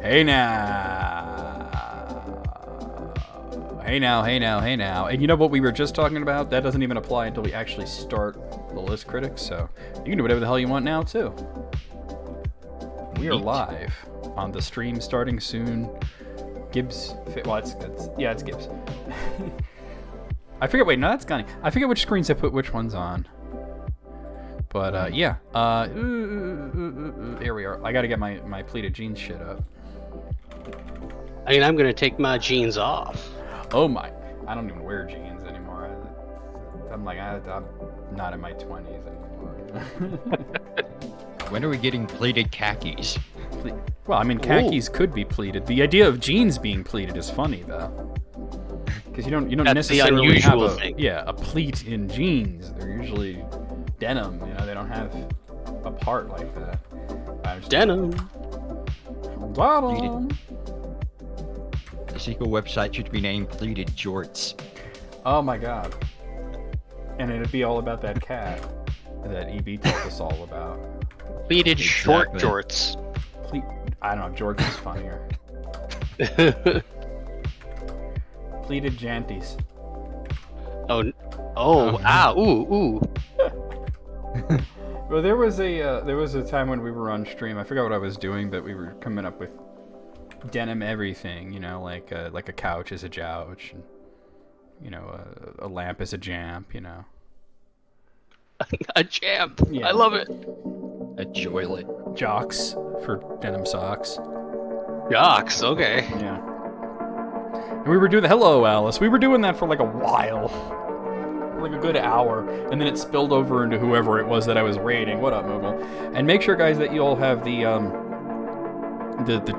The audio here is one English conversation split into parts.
Hey now. Hey now, hey now, hey now. And you know what we were just talking about? That doesn't even apply until we actually start the list critics, so you can do whatever the hell you want now, too. We are live on the stream starting soon. Gibbs, well, it's Gibbs. I forget, wait, no, that's Gunny. I forget which screens I put which ones on. But, yeah. Here we are. I gotta get my pleated jeans shit up. I mean, I'm gonna take my jeans off. Oh my, I don't even wear jeans anymore. I'm like, I'm not in my 20s anymore. When are we getting pleated khakis? Well, I mean, khakis could be pleated. The idea of jeans being pleated is funny, though. Because you don't That's necessarily have the a pleat in jeans. They're usually denim, you know, they don't have a part like that. Denim. Denim. The sequel website should be named Pleated Jorts. Oh my god. And it'd be all about that cat that EB told us all about. Pleated short jorts. I don't know, Jorts is funnier. Pleated janties. Ooh. Well, there was a time when we were on stream. I forgot what I was doing, but we were coming up with denim everything. You know, like a couch is a jouch, and you know, a lamp is a jamp. You know, A jamp. Yeah. I love it. A joylet. jocks for denim socks. Yaks. Okay. Yeah. And we were doing hello, Alice. We were doing that for like a while. Like a good hour, and then it spilled over into whoever it was that I was raiding. What up, Moogle? And make sure, guys, that you all have the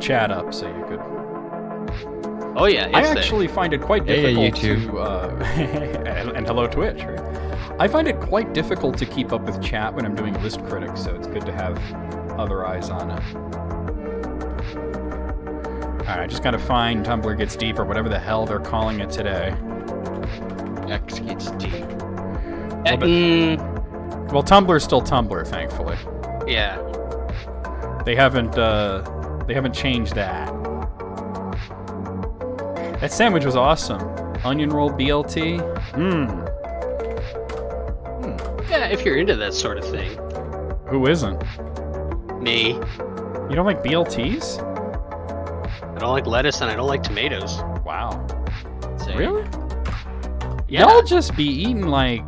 chat up so you could. Oh yeah. I actually find it quite difficult YouTube. to and hello Twitch. Right? I find it quite difficult to keep up with chat when I'm doing list critics, so it's good to have other eyes on it. All right, I just gotta find Tumblr Gets Deep or whatever the hell they're calling it today. X gets deep. Well, Tumblr's still Tumblr, thankfully. Yeah. They haven't changed that. That sandwich was awesome. Onion roll BLT. Yeah, if you're into that sort of thing. Who isn't? Me. You don't like BLTs? I don't like lettuce and I don't like tomatoes. Wow. Same. Really? Yeah. Y'all just be eating like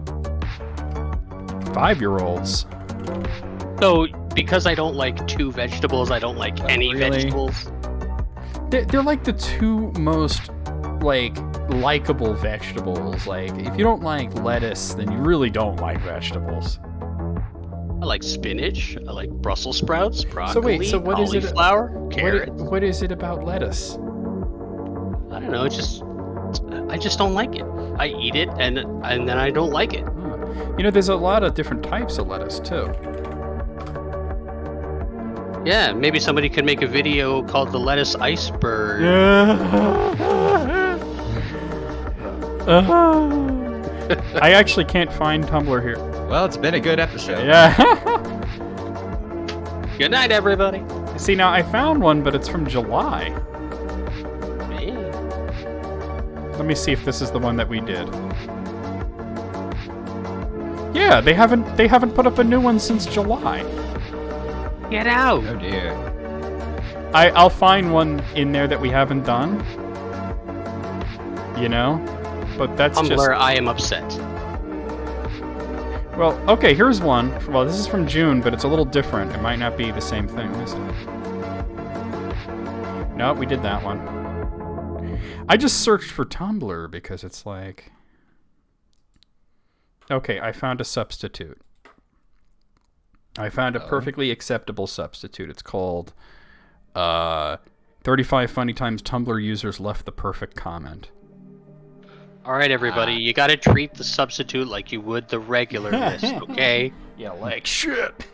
5-year-olds. So, because I don't like two vegetables, I don't like any really? vegetables. They're like the two most likable vegetables. Like, if you don't like lettuce, then you really don't like vegetables. I like spinach. I like Brussels sprouts, broccoli, So what is it? cauliflower, carrots. What is it about lettuce? I don't know. I just don't like it. I eat it and then I don't like it. You know, there's a lot of different types of lettuce too. Yeah, maybe somebody could make a video called the lettuce iceberg. I actually can't find Tumblr here. Well, it's been a good episode. Yeah. Good night, everybody. See, now I found one, but it's from July. Hey. Let me see if this is the one that we did. Yeah, they haven't put up a new one since July. Get out. Oh dear. I'll find one in there that we haven't done. You know? But that's Tumblr, just... I am upset. Well, okay, here's one. Well, this is from June, but it's a little different. It might not be the same thing, is it? Nope, we did that one. I just searched for Tumblr because it's like... Okay, I found a substitute. I found a perfectly acceptable substitute. It's called 35 Funny Times Tumblr Users Left the Perfect Comment. All right, everybody, you got to treat the substitute like you would the regular list, okay? Yeah, like shit.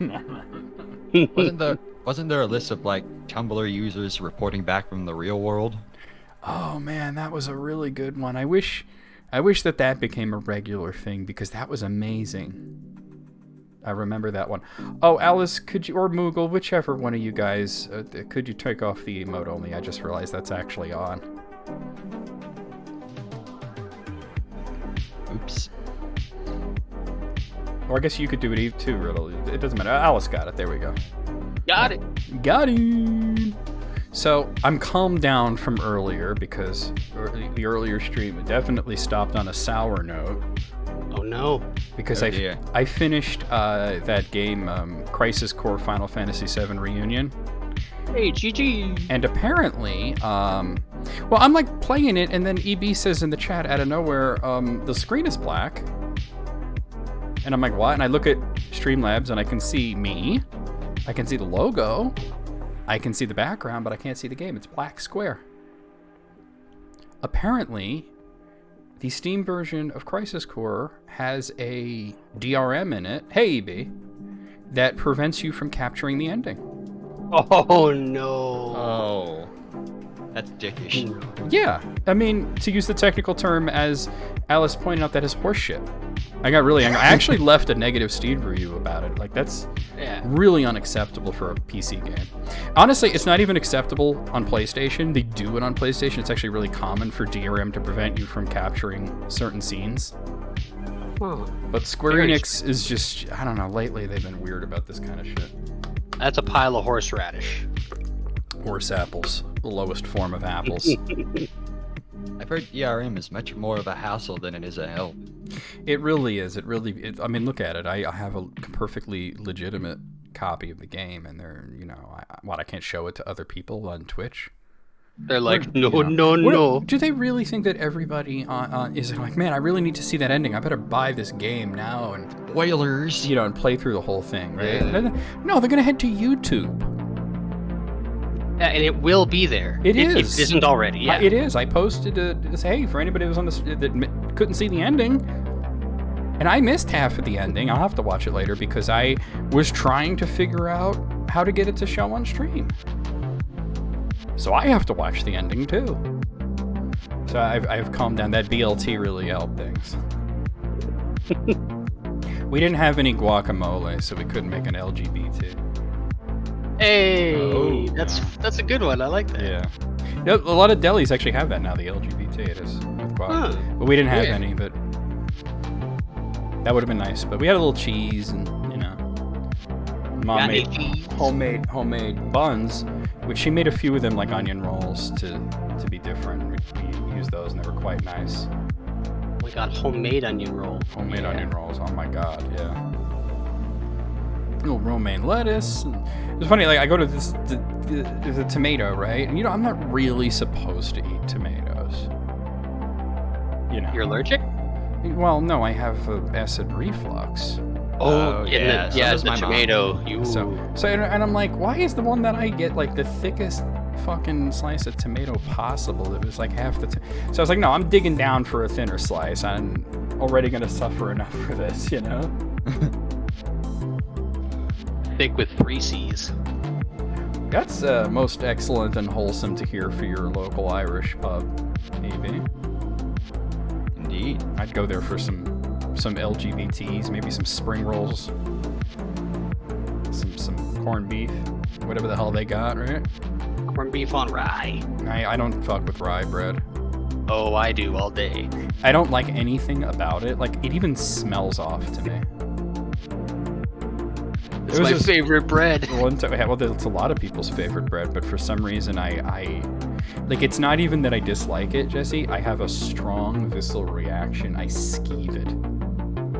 Wasn't there a list of like Tumblr users reporting back from the real world? Oh man, that was a really good one. I wish that became a regular thing because that was amazing. I remember that one. Oh, Alice, could you, or Moogle, whichever one of you guys, could you take off the emote only? I just realized that's actually on. Oops. Or I guess you could do it too, Riddle. It doesn't matter. Alice got it. There we go. Got it. Got it. So I'm calmed down from earlier because the earlier stream definitely stopped on a sour note. Oh no. Because Oh, dear. I finished that game, Crisis Core Final Fantasy VII Reunion. Hey, GG. And apparently, well, I'm like playing it, and then EB says in the chat out of nowhere, the screen is black. And I'm like, what? And I look at Streamlabs, and I can see me. I can see the logo. I can see the background, but I can't see the game. It's black square. Apparently, the Steam version of Crisis Core has a DRM in it, hey EB, that prevents you from capturing the ending. Oh no. Oh. That's dickish. Yeah, I mean, to use the technical term, as Alice pointed out, that is horseshit. I got really angry. I actually left a negative Steam review about it. Like, that's really unacceptable for a PC game. Honestly, it's not even acceptable on PlayStation. They do it on PlayStation. It's actually really common for DRM to prevent you from capturing certain scenes. Huh. But Square Enix is just, I don't know, lately they've been weird about this kind of shit. That's a pile of horseradish. Horse apples, the lowest form of apples. I've heard DRM is much more of a hassle than it is a help. It really is. I mean, look at it. I have a perfectly legitimate copy of the game, and they're, you know, I can't show it to other people on Twitch? They're like, You know, no. Do they really think that everybody is like, man, I really need to see that ending. I better buy this game now and, Spoilers! you know, and play through the whole thing, right? Yeah. No, they're gonna head to YouTube. Yeah, and it will be there. It If is. it isn't already, yeah. It is. I posted to say, hey, for anybody who was on this that couldn't see the ending, and I missed half of the ending. I'll have to watch it later because I was trying to figure out how to get it to show on stream. So I have to watch the ending too. So I've calmed down. That BLT really helped things. We didn't have any guacamole, so we couldn't make an LGBT. Hey, Oh. that's a good one. I like that. Yeah. A lot of delis actually have that now, the LGBT. It is with guac. Huh. But we didn't have Weird. any, but that would have been nice. But we had a little cheese and, you know, Mom Got any made cheese? homemade buns, which she made a few of them like onion rolls to be different. We used those and they were quite nice. Oh my god, homemade onion roll. Homemade Yeah. onion rolls. Oh my god, yeah. Little romaine lettuce. And it was funny. Like I go to the tomato, right? And you know, I'm not really supposed to eat tomatoes. You know. You're allergic? Well, no, I have acid reflux. Oh, and yeah, so does the my mom. tomato. You. And I'm like, why is the one that I get like the thickest fucking slice of tomato possible? It was like half the. So I was like, no, I'm digging down for a thinner slice. I'm already gonna suffer enough for this, you know. Thick with 3 C's. That's most excellent and wholesome to hear for your local Irish pub, maybe. Indeed. I'd go there for some LGBTs, maybe some spring rolls, some corned beef, whatever the hell they got, right? Corned beef on rye. I don't fuck with rye bread. Oh, I do all day. I don't like anything about it. Like, it even smells off to me. It's It was my just- favorite bread. Well, it's a lot of people's favorite bread, but for some reason I like, it's not even that I dislike it, Jesse. I have a strong visceral reaction. I skeeve it.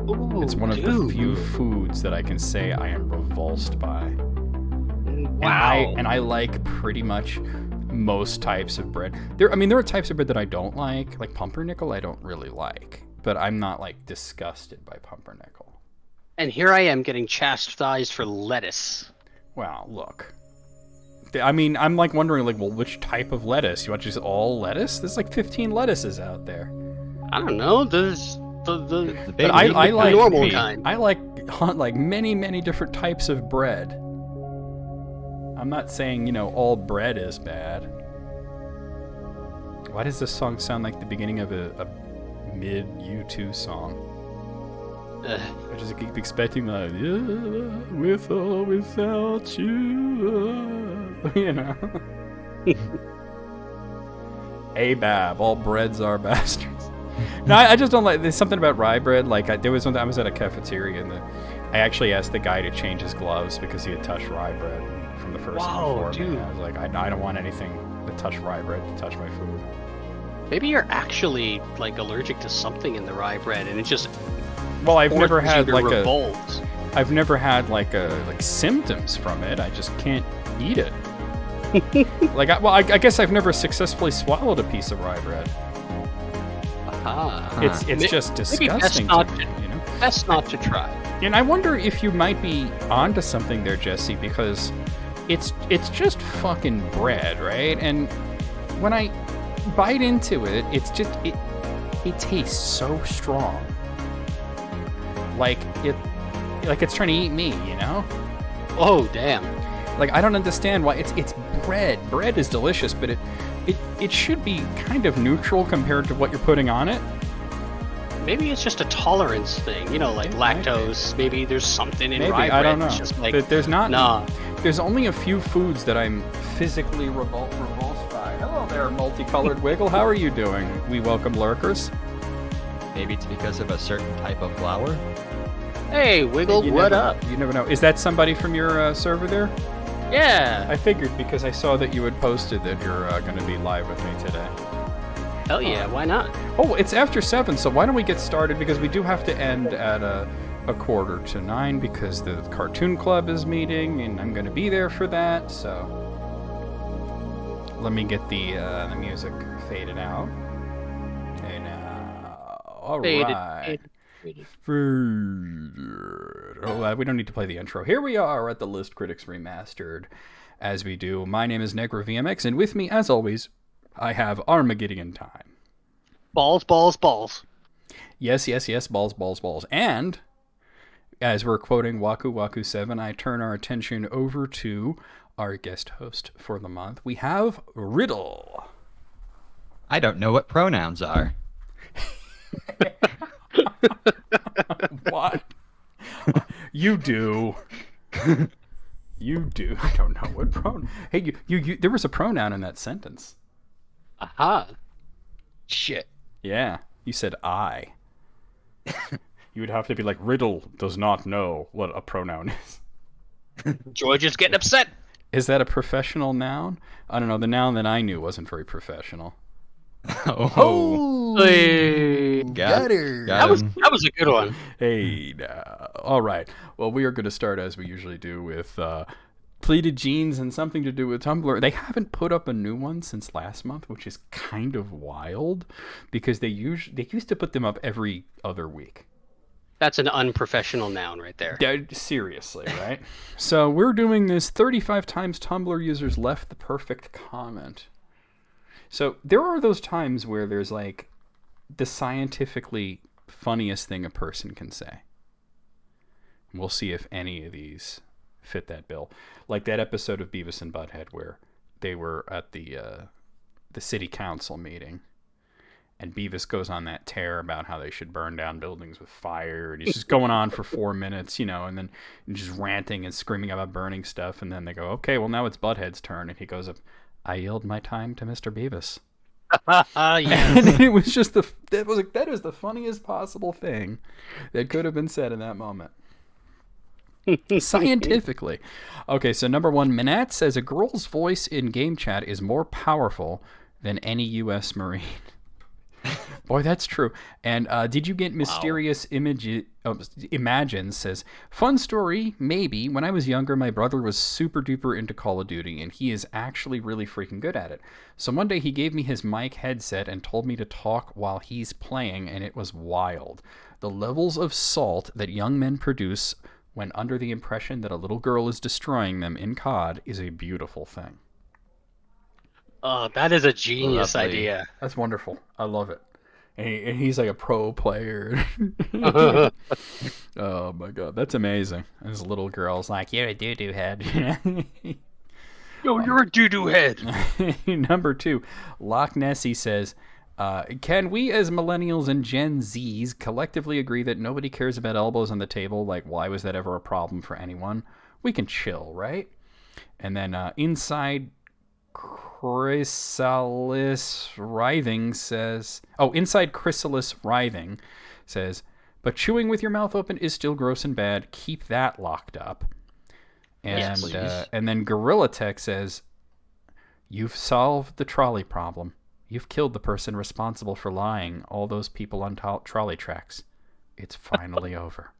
Ooh, It's one of the dude. few foods that I can say I am revulsed by. Wow. And I like pretty much most types of bread. There are types of bread that I don't like pumpernickel I don't really like, but I'm not like disgusted by pumpernickel. And here I am getting chastised for lettuce. Well, look. I mean, I'm like wondering, like, well, which type of lettuce? You want just all lettuce? There's like 15 lettuces out there. I don't know. There's the But I like normal kind. I like many different types of bread. I'm not saying, you know, all bread is bad. Why does this song sound like the beginning of a mid U2 song? I just keep expecting like, yeah, with or without you, you know. Abab, all breads are bastards. No, I just don't like. There's something about rye bread. Like there was one. I was at a cafeteria and I actually asked the guy to change his gloves because he had touched rye bread from the first time before. Dude. I was like, I don't want anything that touched rye bread to touch my food. Maybe you're actually like allergic to something in the rye bread, and it just Well, I've never forces had you to like revolt. I've never had like symptoms from it. I just can't eat it. Like, I guess I've never successfully swallowed a piece of rye bread. Aha. It's just disgusting. Best not to try. And I wonder if you might be onto something there, Jesse, because it's just fucking bread, right? And when I bite into it, it's just it tastes so strong. Like it's trying to eat me, you know? Oh, damn. Like, I don't understand why it's bread. Bread is delicious, but it should be kind of neutral compared to what you're putting on it. Maybe it's just a tolerance thing, like lactose. Maybe there's something in Maybe, rye bread. I don't know. It's just like, There's not. Nah. There's only a few foods that I'm physically repulsed by. Hello there, multicolored wiggle. How are you doing? We welcome lurkers. Maybe it's because of a certain type of flour. Hey, Wiggle, what up? You never know. Is that somebody from your server there? Yeah. I figured because I saw that you had posted that you're going to be live with me today. Hell yeah, why not? Oh, it's after 7, so why don't we get started? Because we do have to end at a 8:45 because the Cartoon Club is meeting, and I'm going to be there for that, so... Let me get the music faded out. Okay, now... Alright. Oh, we don't need to play the intro. Here we are at the List Critics Remastered. As we do, my name is Negra VMX, and with me, as always, I have Armageddon time. Balls, balls, balls. Yes, balls, balls, balls. And, as we're quoting Waku Waku 7, I turn our attention over to our guest host for the month. We have Riddle. I don't know what pronouns are. What? You do. You do. I don't know what pronoun. Hey, you. There was a pronoun in that sentence. Aha. Shit. Yeah, you said I. You would have to be like, Riddle does not know what a pronoun is. George is getting upset. Is that a professional noun? I don't know. The noun that I knew wasn't very professional. Oh. Hey. Got her. That was a good one. Hey, now. All right. Well, we are going to start as we usually do with pleated jeans and something to do with Tumblr. They haven't put up a new one since last month, which is kind of wild because they used to put them up every other week. That's an unprofessional noun right there. Seriously, right? So we're doing this 35 times Tumblr users left the perfect comment. So there are those times where there's like the scientifically funniest thing a person can say. We'll see if any of these fit that bill. Like that episode of Beavis and Butthead where they were at the city council meeting, and Beavis goes on that tear about how they should burn down buildings with fire, and he's just going on for 4 minutes, and then just ranting and screaming about burning stuff, and then they go, okay, well now it's Butthead's turn, and he goes up, I yield my time to Mr. Beavis. Yes. And it was just that is the funniest possible thing that could have been said in that moment. Scientifically. Okay, so number 1, Minette says a girl's voice in game chat is more powerful than any U.S. Marine. Boy, that's true. And did you get Mysterious Imagine says, fun story, maybe. When I was younger, my brother was super duper into Call of Duty, and he is actually really freaking good at it. So one day he gave me his mic headset and told me to talk while he's playing, and it was wild. The levels of salt that young men produce when under the impression that a little girl is destroying them in COD is a beautiful thing. Oh, that is a genius Lovely. idea. That's wonderful. I love it. And he's like a pro player. Oh my god, that's amazing. And this little girl's like, you're a doo-doo head. Yo, you're a doo-doo head. Number 2, Loch Nessie says, Can we as millennials and Gen Zs collectively agree that nobody cares about elbows on the table? Like, why was that ever a problem for anyone? We can chill, right? And then inside Chrysalis Writhing says... Oh, inside Chrysalis Writhing says, but chewing with your mouth open is still gross and bad. Keep that locked up. And, Yes, please. And then Gorilla Tech says, you've solved the trolley problem. You've killed the person responsible for lying. All those people on trolley tracks. It's finally over.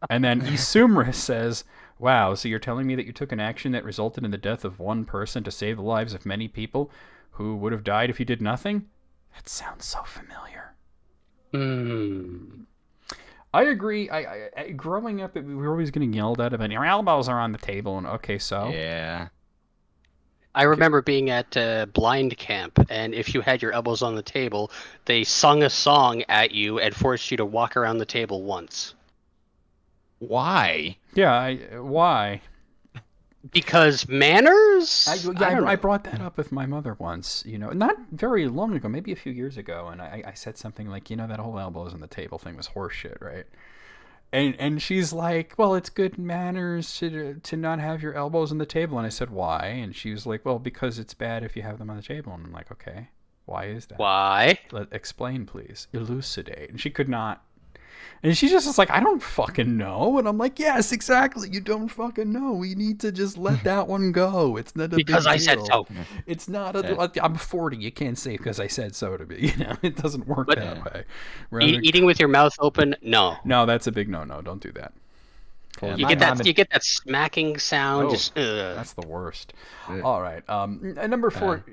And then Isumris says, wow, so you're telling me that you took an action that resulted in the death of one person to save the lives of many people who would have died if you did nothing? That sounds so familiar. I agree. I growing up, we were always getting yelled at about your elbows are on the table, and okay, so Yeah. I remember being at blind camp, and if you had your elbows on the table, they sung a song at you and forced you to walk around the table once. Why? yeah. Why? Because manners? I brought that up with my mother once, not very long ago, maybe a few years ago, and I said something like, that whole elbows on the table thing was horseshit, right? And she's like, well, it's good manners to not have your elbows on the table. And I said, why? And she was like, well, because it's bad if you have them on the table. And I'm like, okay, why is that? Why? Explain, please. Elucidate. And she could not. And she just was like, I don't fucking know. And I'm like, yes, exactly. You don't fucking know. We need to just let that one go. It's not a big deal. Because I said so. It's not I'm 40. You can't say because I said so to me. It doesn't work that way. Eating with your mouth open? No. No, that's a big no-no. Don't do that. Yeah, You get that smacking sound. That's the worst. All right. Number 4,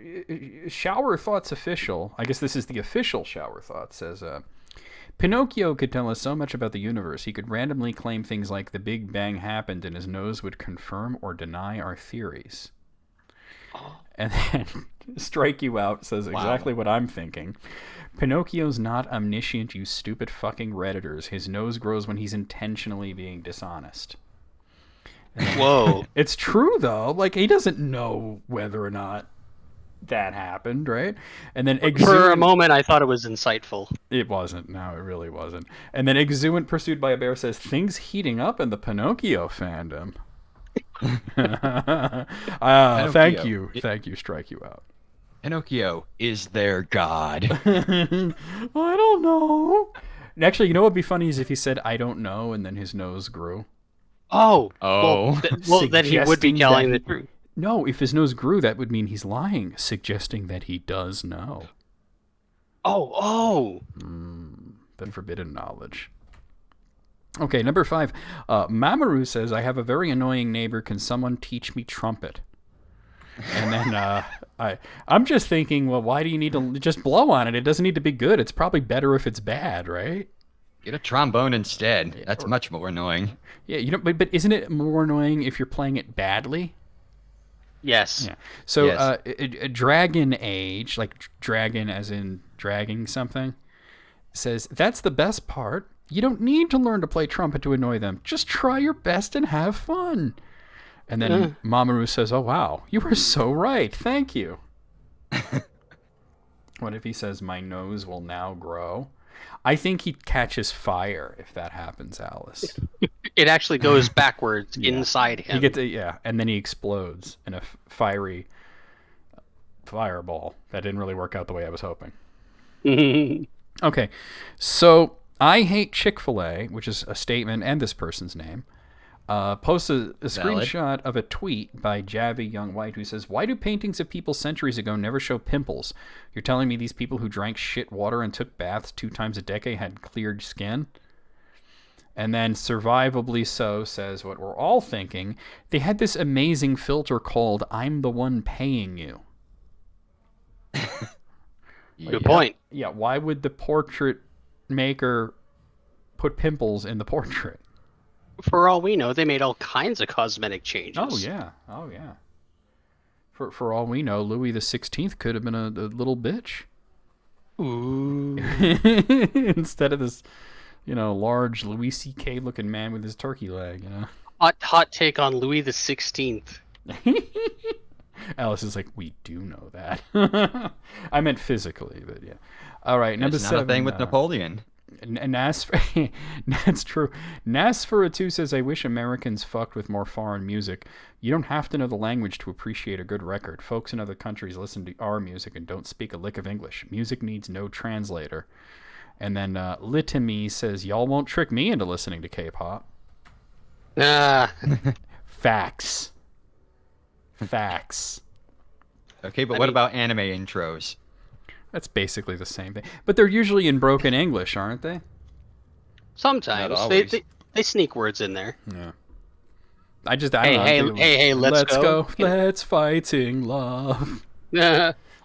Shower Thoughts Official. I guess this is the official Shower Thoughts. Says, Pinocchio could tell us so much about the universe. He could randomly claim things like the Big Bang happened and his nose would confirm or deny our theories. And then Strike You Out says exactly what I'm thinking. Pinocchio's not omniscient, you stupid fucking Redditors. His nose grows when he's intentionally being dishonest. Whoa. It's true, though. Like, he doesn't know whether or not that happened, right? And then For a moment, I thought it was insightful. It wasn't. No, it really wasn't. And then Exuent Pursued by a Bear says, things heating up in the Pinocchio fandom. Thank you. Thank you, Strike You Out. Pinocchio is their god. I don't know. Actually, you know what would be funny is if he said, I don't know, and then his nose grew. Oh. Well, then he would be telling the truth. No, if his nose grew, that would mean he's lying, suggesting that he does know. Oh. The forbidden knowledge. Okay, number 5. Mamoru says, I have a very annoying neighbor. Can someone teach me trumpet? And then I'm just thinking, well, why do you need to just blow on it? It doesn't need to be good. It's probably better if it's bad, right? Get a trombone instead. That's much more annoying. Yeah, but isn't it more annoying if you're playing it badly? Yes. Yeah. So, Yes. Dragon Age, like dragon as in dragging something, says, that's the best part. You don't need to learn to play trumpet to annoy them. Just try your best and have fun. And then Mamoru says, oh, wow, you were so right. Thank you. What if he says, my nose will now grow? I think he catches fire if that happens, Alice. It actually goes backwards inside him. And then he explodes in a fiery fireball. That didn't really work out the way I was hoping. Okay, so I hate Chick-fil-A, which is a statement and this person's name. Posts a screenshot of a tweet by Javi Young White who says, why do paintings of people centuries ago never show pimples? You're telling me these people who drank shit water and took baths 2 times a decade had cleared skin? And then Survivably So says what we're all thinking. They had this amazing filter called I'm the one paying you. Good point. Yeah, why would the portrait maker put pimples in the portrait? For all we know, they made all kinds of cosmetic changes. Oh yeah. For all we know, Louis the 16th could have been a little bitch. Ooh. Instead of this, large Louis C.K. looking man with his turkey leg. Hot take on Louis the 16th. Alice is like, we do know that. I meant physically, but yeah. All right, number It's not 7. a thing with Napoleon. And that's true. Nasferatu says, I wish Americans fucked with more foreign music. You don't have to know the language to appreciate a good record. Folks in other countries listen to our music and don't speak a lick of English. Music needs no translator. And then Litimi says, y'all won't trick me into listening to K-pop. Facts. Okay, but what about anime intros? That's basically the same thing. But they're usually in broken English, aren't they? Sometimes Not always. they sneak words in there. Yeah. I don't know. Hey, let's go. Let's fighting love.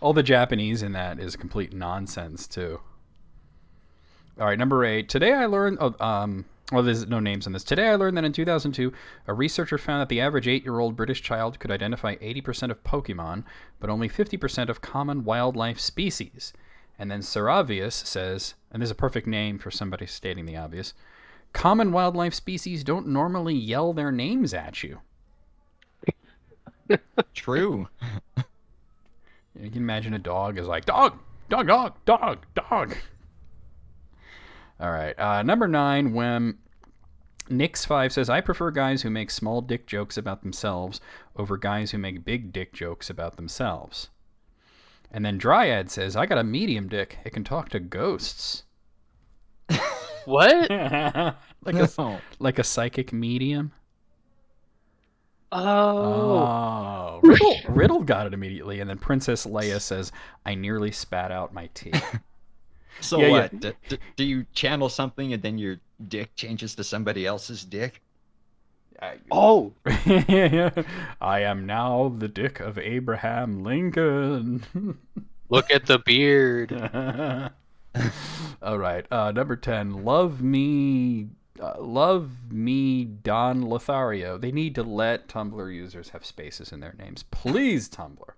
All the Japanese in that is complete nonsense, too. All right, number 8. Today I learned... well, there's no names on this. Today I learned that in 2002, a researcher found that the average 8-year-old British child could identify 80% of Pokemon, but only 50% of common wildlife species. And then Saravius says, and there's a perfect name for somebody stating the obvious, common wildlife species don't normally yell their names at you. True. You can imagine a dog is like, dog, dog, dog, dog, dog. All right, number 9, when Nix5 says, I prefer guys who make small dick jokes about themselves over guys who make big dick jokes about themselves. And then Dryad says, I got a medium dick. It can talk to ghosts. What? like a psychic medium. Oh. Riddle got it immediately. And then Princess Leia says, I nearly spat out my tea. So Yeah, what? yeah. Do you channel something and then your dick changes to somebody else's dick? Oh. I am now the dick of Abraham Lincoln. Look at the beard. All right, number 10. Love me, Don Lothario. They need to let Tumblr users have spaces in their names, please, Tumblr.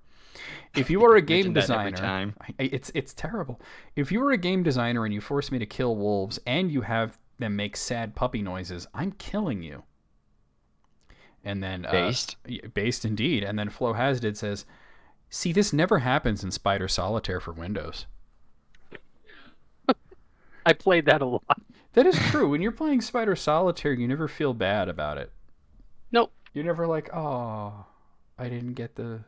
If you are a game designer, it's terrible. If you are a game designer and you force me to kill wolves and you have them make sad puppy noises, I'm killing you. And then based indeed. And then Flo Hasdid says, see, this never happens in Spider Solitaire for Windows. I played that a lot. That is true. When you're playing Spider Solitaire, you never feel bad about it. Nope. You're never like, oh, I didn't get the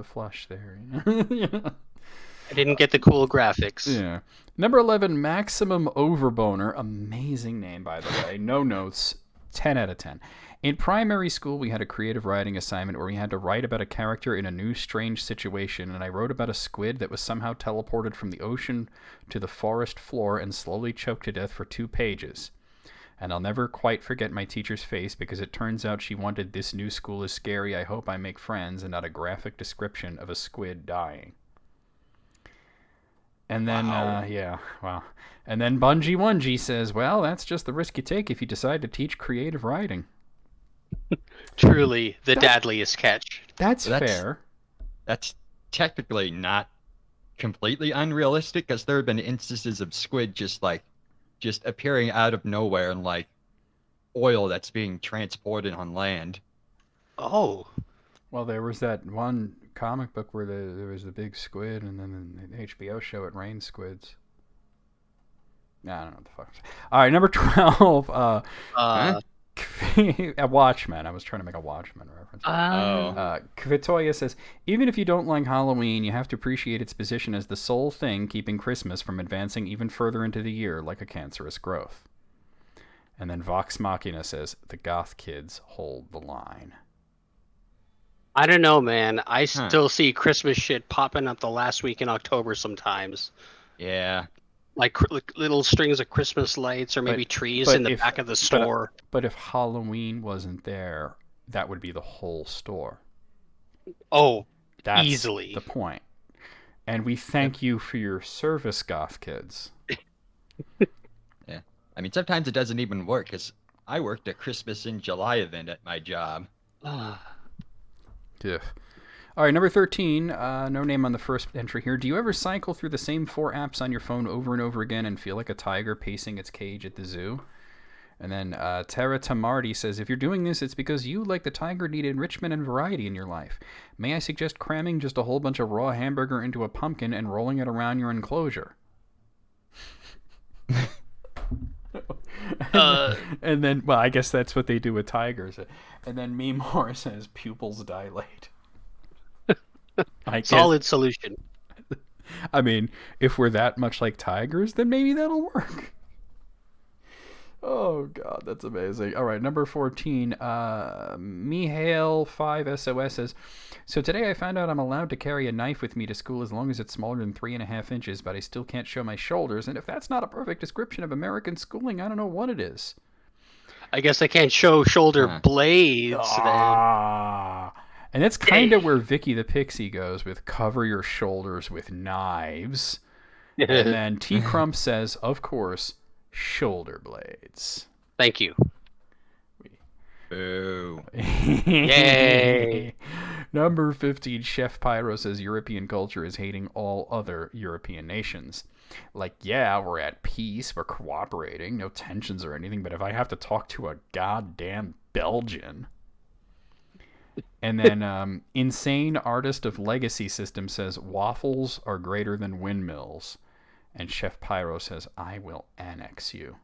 flush there. I didn't get the cool graphics. Yeah. Number 11, Maximum Overboner. Amazing name, by the way. No notes. 10 out of 10. In primary school, we had a creative writing assignment where we had to write about a character in a new strange situation, and I wrote about a squid that was somehow teleported from the ocean to the forest floor and slowly choked to death for 2 pages. And I'll never quite forget my teacher's face because it turns out she wanted "This new school is scary, I hope I make friends," and not a graphic description of a squid dying. And then, wow. And then Bungie Wungie says, well, that's just the risk you take if you decide to teach creative writing. Truly the deadliest catch. That's fair. That's technically not completely unrealistic, because there have been instances of squid just appearing out of nowhere and like oil that's being transported on land. Oh. Well, there was that one comic book where there was the big squid, and then in the HBO show it rained squids. I don't know what the fuck. All right, number 12. A Watchmen. I was trying to make a Watchmen reference. Kvitoya says, even if you don't like Halloween, you have to appreciate its position as the sole thing keeping Christmas from advancing even further into the year like a cancerous growth. And then Vox Machina says, the goth kids hold the line. I don't know, man. I still see Christmas shit popping up the last week in October sometimes. Yeah. Like little strings of Christmas lights or maybe trees in the back of the store. But if Halloween wasn't there, that would be the whole store. Oh, that's easily. The point. And we thank you for your service, goth kids. Yeah. I mean, sometimes it doesn't even work, because I worked a Christmas in July event at my job. Yeah. All right, number 13, no name on the first entry here. Do you ever cycle through the same 4 apps on your phone over and over again and feel like a tiger pacing its cage at the zoo? And then Tara Tamardi says, if you're doing this, it's because you, like the tiger, need enrichment and variety in your life. May I suggest cramming just a whole bunch of raw hamburger into a pumpkin and rolling it around your enclosure? And then, well, I guess that's what they do with tigers. And then Memore says, pupils dilate. Solid solution. I mean, if we're that much like tigers, then maybe that'll work. Oh, God, that's amazing. All right, number 14. Mihail5SOS says, so today I found out I'm allowed to carry a knife with me to school as long as it's smaller than 3.5 inches, but I still can't show my shoulders. And if that's not a perfect description of American schooling, I don't know what it is. I guess I can't show shoulder blades then. And that's kind of where Vicky the Pixie goes with cover your shoulders with knives. And then T. Crump says, of course, shoulder blades. Thank you. Boo. Yay. Number 15, Chef Pyro says European culture is hating all other European nations. Like, yeah, we're at peace, we're cooperating, no tensions or anything, but if I have to talk to a goddamn Belgian. And then Insane Artist of Legacy System says waffles are greater than windmills. And Chef Pyro says, I will annex you.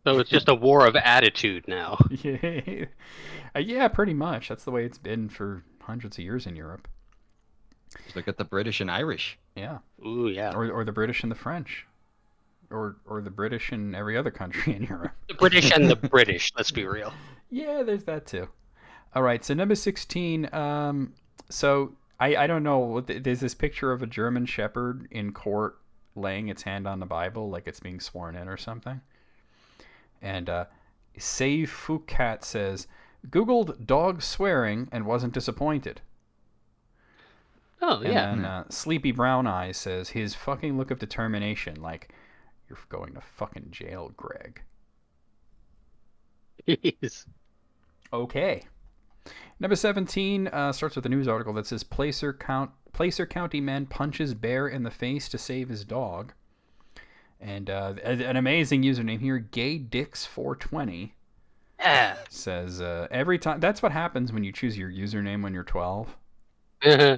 So it's just a war of attitude now. Yeah, pretty much. That's the way it's been for hundreds of years in Europe. Just look at the British and Irish. Yeah. Ooh, yeah. Or the British and the French. Or the British and every other country in Europe. The British and the British, let's be real. Yeah, there's that too. All right, so number 16. So I don't know. There's this picture of a German Shepherd in court laying its hand on the Bible like it's being sworn in or something. And Save Foucat says, Googled dog swearing and wasn't disappointed. Oh, yeah. And then Sleepy Brown Eyes says, his fucking look of determination, like, you're going to fucking jail, Greg. Jeez. Okay. Number 17 starts with a news article that says, Placer County man punches bear in the face to save his dog. And an amazing username here, GayDix420, says, every time... That's what happens when you choose your username when you're 12. Yeah.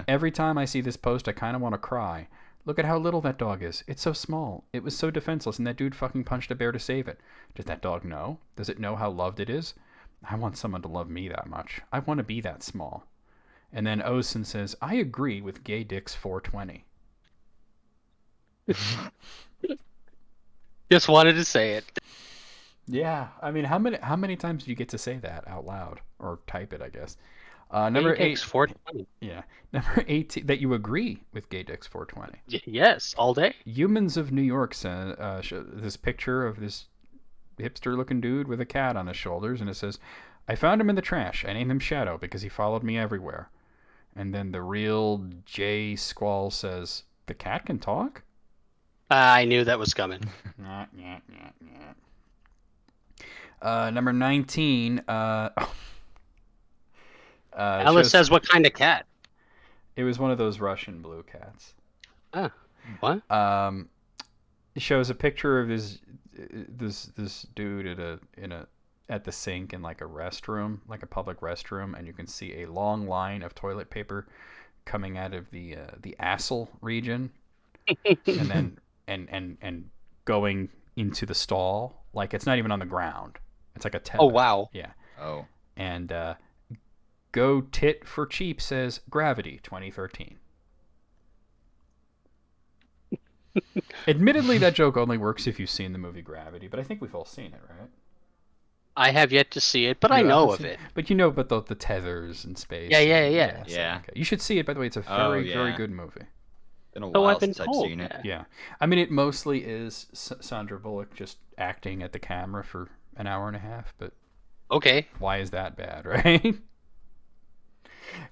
Every time I see this post, I kind of want to cry. Look at how little that dog is. It's so small. It was so defenseless, and that dude fucking punched a bear to save it. Does that dog know? Does it know how loved it is? I want someone to love me that much. I want to be that small. And then Osen says, I agree with GayDix420. Just wanted to say it. Yeah, I mean, how many times do you get to say that out loud or type it? I guess. Number 8. 420. Yeah, number 18. That you agree with GayDix420. Yes, all day. Humans of New York sent this picture of this hipster-looking dude with a cat on his shoulders, and it says, "I found him in the trash. I named him Shadow because he followed me everywhere." And then the real J Squall says, "The cat can talk?" I knew that was coming. Number 19. Alice says, "What kind of cat?" It was one of those Russian blue cats. What? It shows a picture of this dude at the sink in like a restroom, like a public restroom, and you can see a long line of toilet paper coming out of the asshole region, and then and going into the stall. Like it's not even on the ground. It's like a tether. Oh wow. Yeah. Oh. And Go Tit for Cheap says Gravity 2013. Admittedly, that joke only works if you've seen the movie Gravity, but I think we've all seen it, right? I have yet to see it, but I know of it. But you know about the tethers in space. Yeah. So, okay. You should see it, by the way. It's a very, very good movie. Been a while I've been since told, I've seen it. Yeah. I mean, it mostly is Sandra Bullock just acting at the camera for an hour and a half, but okay. Why is that bad, right?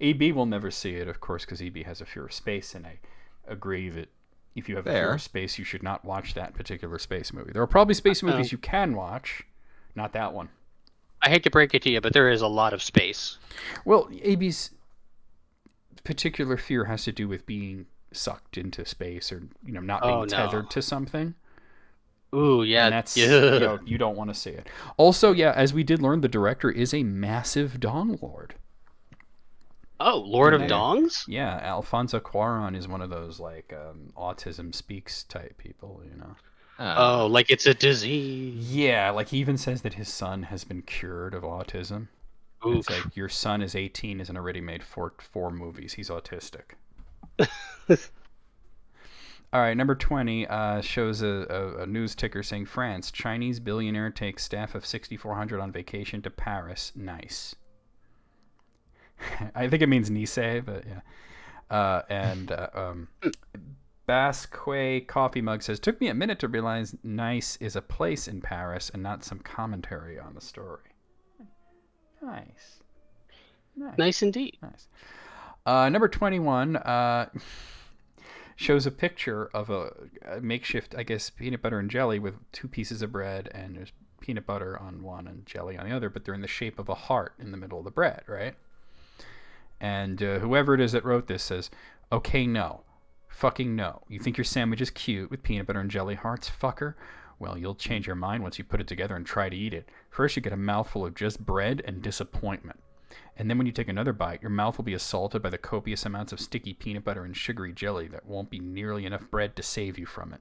EB will never see it, of course, because EB has a fear of space, and I agree that if you have a fear of space, you should not watch that particular space movie. There are probably space movies you can watch, not that one. I hate to break it to you, but there is a lot of space. Well, AB's particular fear has to do with being sucked into space or not being tethered to something. Ooh, And yeah. that's, Yeah. you don't want to see it. Also, yeah, as we did learn, the director is a massive Dong Lord. Oh, Lord Didn't of know. Dongs? Yeah, Alfonso Cuarón is one of those like autism speaks type people, you know. Oh, Ah, like it's a disease. Yeah, like he even says that his son has been cured of autism. It's Oof. like your son is 18, and already made four movies. He's autistic. All right, number 20 shows a news ticker saying France Chinese billionaire takes staff of 6,400 on vacation to Paris. Nice. I think it means Nice, but yeah. And Basque coffee mug says, took me a minute to realize Nice is a place in Paris and not some commentary on the story. Nice. Nice. Nice indeed. Nice. Number 21 shows a picture of a makeshift, I guess, peanut butter and jelly with two pieces of bread, and there's peanut butter on one and jelly on the other, but they're in the shape of a heart in the middle of the bread, right? And whoever it is that wrote this says, okay, no. Fucking no. You think your sandwich is cute with peanut butter and jelly hearts, fucker? Well, you'll change your mind once you put it together and try to eat it. First, you get a mouthful of just bread and disappointment. And then when you take another bite, your mouth will be assaulted by the copious amounts of sticky peanut butter and sugary jelly that won't be nearly enough bread to save you from it.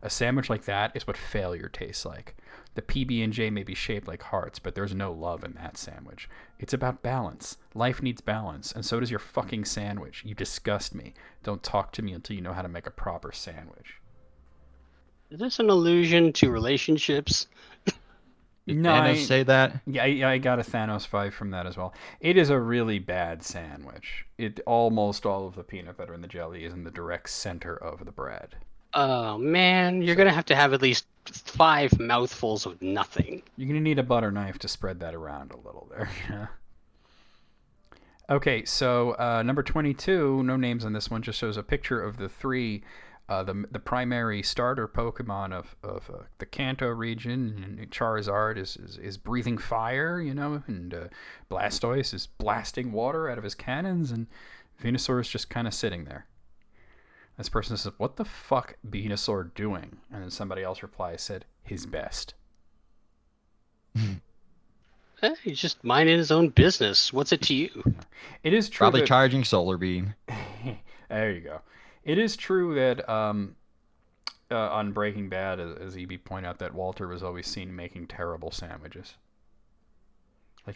A sandwich like that is what failure tastes like. The PB&J may be shaped like hearts, but there's no love in that sandwich. It's about balance. Life needs balance, and so does your fucking sandwich. You disgust me. Don't talk to me until you know how to make a proper sandwich. Is this an allusion to relationships? did No, Thanos say that? yeah, I got a Thanos vibe from that as well. It is a really bad sandwich. Almost all of the peanut butter and the jelly is in the direct center of the bread. Oh man, you're gonna have to have at least 5 mouthfuls of nothing. You're gonna need a butter knife to spread that around a little there. Yeah. Okay, so number 22, no names on this one, just shows a picture of the three, the primary starter Pokemon of the Kanto region. And Charizard is breathing fire, you know, and Blastoise is blasting water out of his cannons, and Venusaur is just kind of sitting there. This person says, "What the fuck Venusaur doing?" And then somebody else replies, said, "His best." He's just minding his own business. What's it to you? It is true. Probably that, charging solar beam. There you go. It is true that on Breaking Bad, as EB pointed out, that Walter was always seen making terrible sandwiches.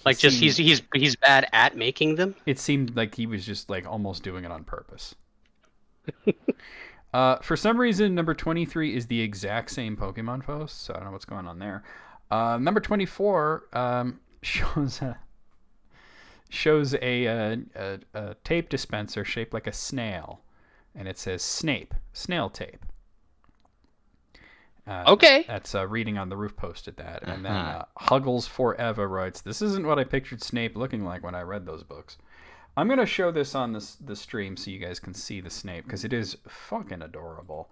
He's bad at making them. It seemed like he was just like almost doing it on purpose. For some reason, number 23 is the exact same Pokemon post, so I don't know what's going on there. Number 24 shows a tape dispenser shaped like a snail, and it says Snape, snail tape. Okay. That's Reading on the Roof posted that. And then Huggles Forever writes, this isn't what I pictured Snape looking like when I read those books. I'm going to show this on the stream so you guys can see the Snape, because it is fucking adorable.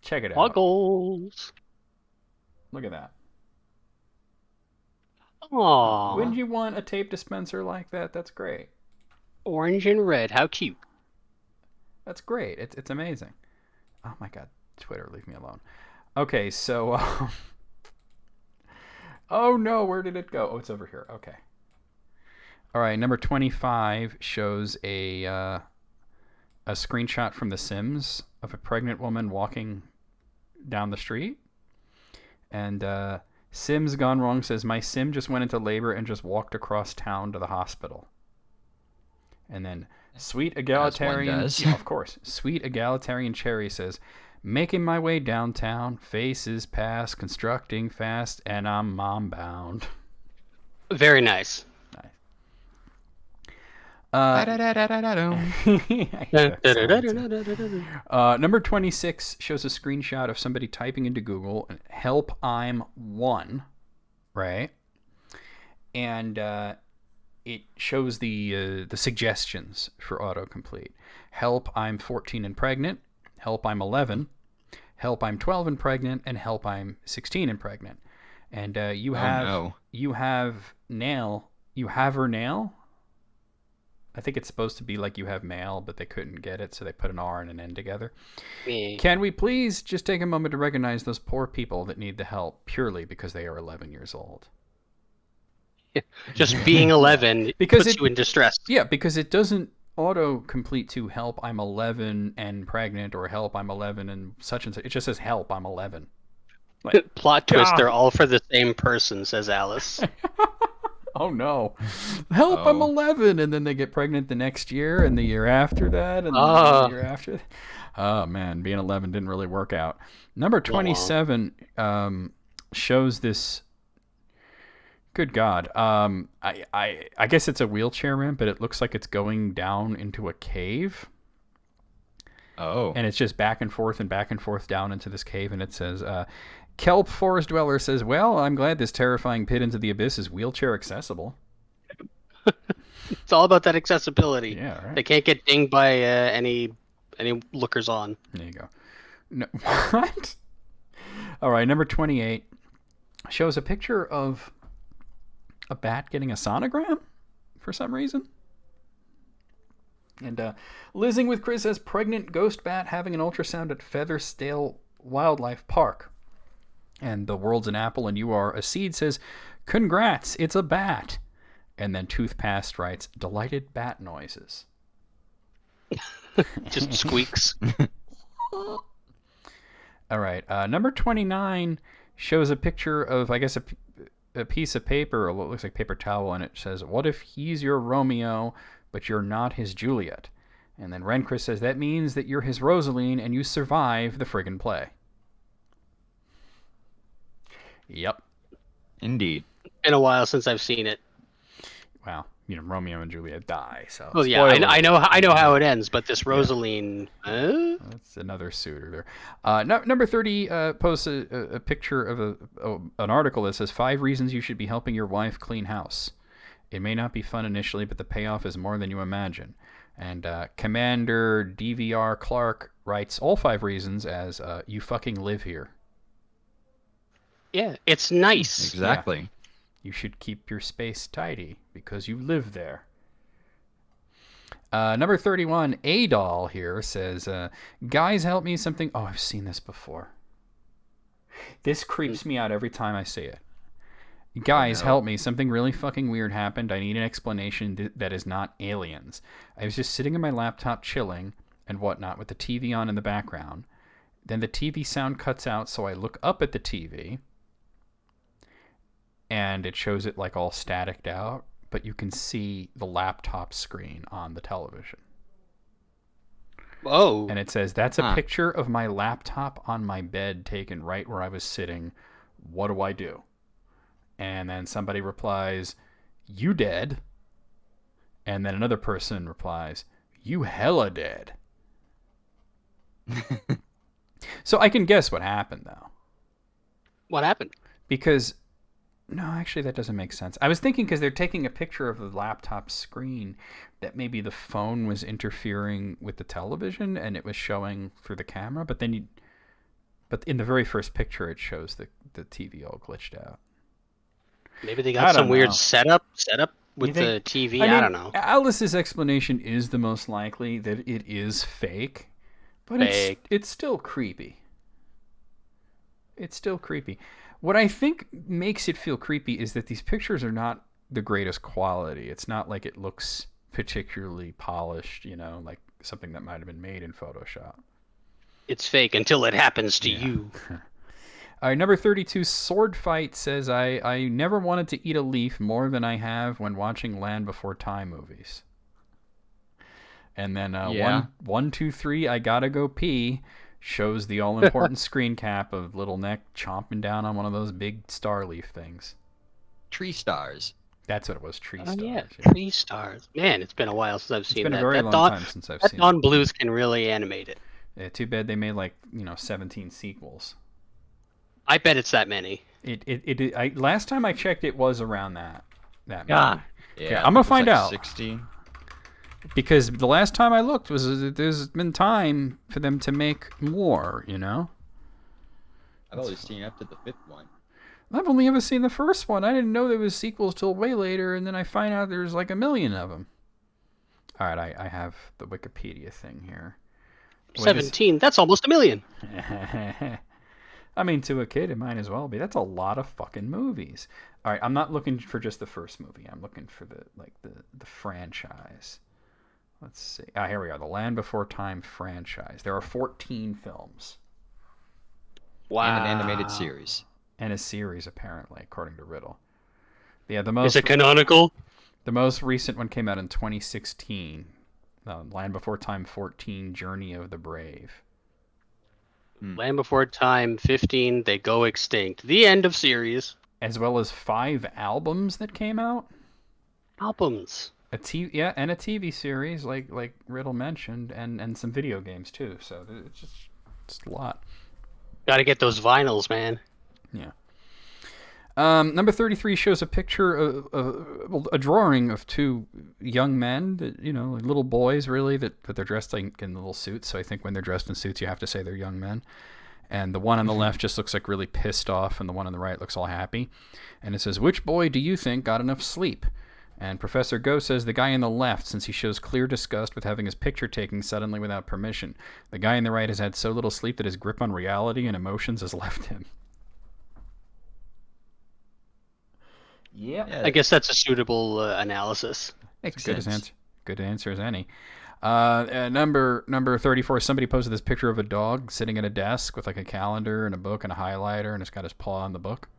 Check it out. Huggles. Look at that. Aww. Wouldn't you want a tape dispenser like that? That's great. Orange and red. How cute. That's great. It's amazing. Oh my god. Twitter, leave me alone. Okay, so... oh no, where did it go? Oh, it's over here. Okay. All right, number 25 shows a screenshot from The Sims of a pregnant woman walking down the street. And Sims Gone Wrong says, my Sim just went into labor and just walked across town to the hospital. And then Sweet Egalitarian... yeah, of course. Sweet Egalitarian Cherry says, making my way downtown, faces past, constructing fast, and I'm mom bound. Very nice. Number 26 shows a screenshot of somebody typing into Google, help I'm 1, right? And it shows the suggestions for autocomplete. Help I'm 14 and pregnant, help I'm 11, help I'm 12 and pregnant, and help I'm 16 and pregnant. And you have her nail. I think it's supposed to be like you have mail, but they couldn't get it, so they put an R and an N together. Me. Can we please just take a moment to recognize those poor people that need the help purely because they are 11 years old? Just being 11 Because puts you in distress. Yeah, because it doesn't auto-complete to help I'm 11 and pregnant, or help I'm 11 and such. It just says help I'm 11. Like, Plot twist, God. they're all for the same person, says Alice. Oh no. Help, I'm Oh. 11, and then they get pregnant the next year and the year after that and the year after. Oh man, being 11 didn't really work out. Number 27 shows this. Good God. I guess it's a wheelchair ramp, but it looks like it's going down into a cave. Oh. And it's just back and forth down into this cave, and it says Kelp Forest Dweller says, "Well, I'm glad this terrifying pit into the abyss is wheelchair accessible." It's all about that accessibility. Yeah, right. They can't get dinged by any lookers on. There you go. No, what? All right, number 28 shows a picture of a bat getting a sonogram for some reason. And Lizzing with Chris says, pregnant ghost bat having an ultrasound at Feathersdale Wildlife Park. And The World's an Apple and You Are a Seed says, congrats, it's a bat. And then Toothpast writes, delighted bat noises. Just squeaks. All right. Number 29 shows a picture of, I guess, a piece of paper, or what looks like paper towel, and it says, what if he's your Romeo, but you're not his Juliet? And then Rencris says, that means that you're his Rosaline and you survive the friggin' play. Yep. Indeed. Been a while since I've seen it. Wow. Romeo and Juliet die, so. Well, yeah, I know how it ends, but this Rosaline, That's another suitor there. Number 30 posts a picture of an article that says 5 reasons you should be helping your wife clean house. It may not be fun initially, but the payoff is more than you imagine. And Commander DVR Clark writes all 5 reasons as you fucking live here. yeah, it's nice. Exactly. Yeah. You should keep your space tidy because you live there. Number 31, A-Doll here says, guys, help me something. Oh, I've seen this before. This creeps me out every time I see it. Guys, help me. Something really fucking weird happened. I need an explanation that is not aliens. I was just sitting in my laptop chilling and whatnot with the TV on in the background. Then the TV sound cuts out, so I look up at the TV. And it shows it like all staticked out, but you can see the laptop screen on the television. Whoa. And it says, that's a picture of my laptop on my bed taken right where I was sitting. What do I do? And then somebody replies, you dead. And then another person replies, you hella dead. So I can guess what happened, though. What happened? Because... No, actually, that doesn't make sense. I was thinking because they're taking a picture of the laptop screen that maybe the phone was interfering with the television and it was showing through the camera. But then but in the very first picture, it shows the TV all glitched out. Maybe they got some weird setup with the TV. I don't know. Alice's explanation is the most likely that it is fake, but it's still creepy. It's still creepy. What I think makes it feel creepy is that these pictures are not the greatest quality. It's not like it looks particularly polished, like something that might have been made in Photoshop. It's fake until it happens to you. All right, number 32, Sword Fight says, I never wanted to eat a leaf more than I have when watching Land Before Time movies. And then 1, 2, 3, I gotta go pee. Shows the all-important screen cap of Little Neck chomping down on one of those big star leaf things. Tree stars. That's what it was, tree stars. Yeah, tree stars. Man, it's been a while since I've seen that. It's been a very long time since I've seen it. Dawn Blues can really animate it. Yeah, too bad they made 17 sequels. I bet it's that many. Last time I checked, it was around that many. Yeah, I'm gonna find out. 60. Because the last time I looked there's been time for them to make more, I've only seen up to the 5th one. I've only ever seen the first one. I didn't know there was sequels till way later, and then I find out there's like a million of them. All right, I have the Wikipedia thing here. 17. That's almost a million. I mean, to a kid, it might as well be. That's a lot of fucking movies. All right, I'm not looking for just the first movie. I'm looking for the franchise. Let's see. Here we are. The Land Before Time franchise. There are 14 films. Wow. And an animated series. And a series, apparently, according to Riddle. Yeah, Is it canonical? The most recent one came out in 2016. Land Before Time 14, Journey of the Brave. Land Before Time 15, They Go Extinct. The end of series. As well as 5 albums that came out. Albums. And a TV series like Riddle mentioned, and some video games too. So it's just a lot. Got to get those vinyls, man. Yeah. Number 33 shows a picture of a drawing of 2 young men, that, like little boys, really, but they're dressed like in little suits. So I think when they're dressed in suits, you have to say they're young men. And the one on the left just looks like really pissed off, and the one on the right looks all happy. And it says, "Which boy do you think got enough sleep?" And Professor Go says the guy on the left, since he shows clear disgust with having his picture taken suddenly without permission. The guy on the right has had so little sleep that his grip on reality and emotions has left him. Yeah, I guess that's a suitable analysis. Makes good sense. Good answer as any. Number 34. Somebody posted this picture of a dog sitting at a desk with like a calendar and a book and a highlighter, and it's got his paw on the book.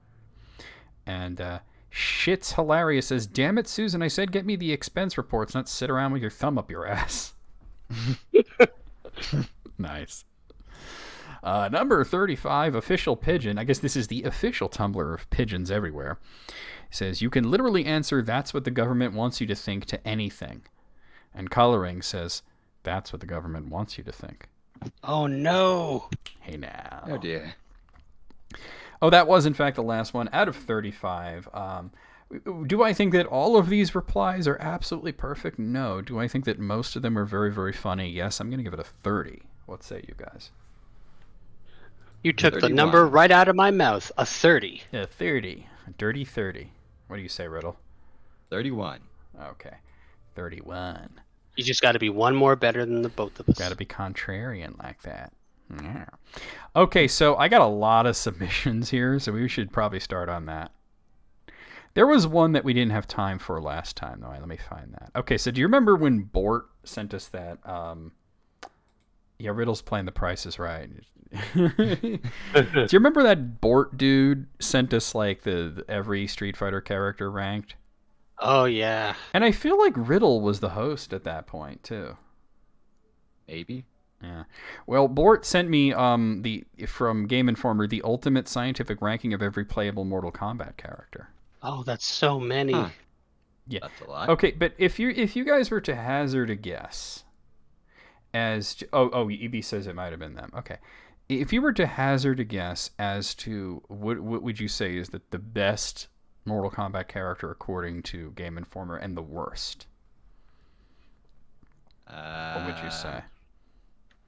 And Shit's hilarious says, "Damn it, Susan! I said get me the expense reports, not sit around with your thumb up your ass." Nice. Number 35. Official Pigeon. I guess this is the official Tumblr of pigeons everywhere. Says, "You can literally answer 'That's what the government wants you to think' to anything." And Coloring says, "That's what the government wants you to think." Oh, no. Hey now. Oh, dear. Oh, that was, in fact, the last one out of 35. Do I think that all of these replies are absolutely perfect? No. Do I think that most of them are very, very funny? Yes, I'm going to give it a 30. What say you guys? You took 31. the number right out of my mouth. A 30. Yeah, 30. A dirty 30. What do you say, Riddle? 31. Okay. 31. You just got to be one more better than the both of us. Got to be contrarian like that. Yeah. Okay, so I got a lot of submissions here, so we should probably start on that. There was one that we didn't have time for last time, though. Let me find that. Okay, so do you remember when Bort sent us that? Yeah, Riddle's playing The Price is Right. Do you remember that Bort dude sent us like the every Street Fighter character ranked? Oh, yeah. And I feel like Riddle was the host at that point, too. Maybe. Yeah. Well, Bort sent me from Game Informer the ultimate scientific ranking of every playable Mortal Kombat character. Oh, that's so many. Huh. Yeah. That's a lot. Okay, but if you guys were to hazard a guess as to, EB says it might have been them. Okay. If you were to hazard a guess as to what would you say is the best Mortal Kombat character according to Game Informer and the worst? What would you say?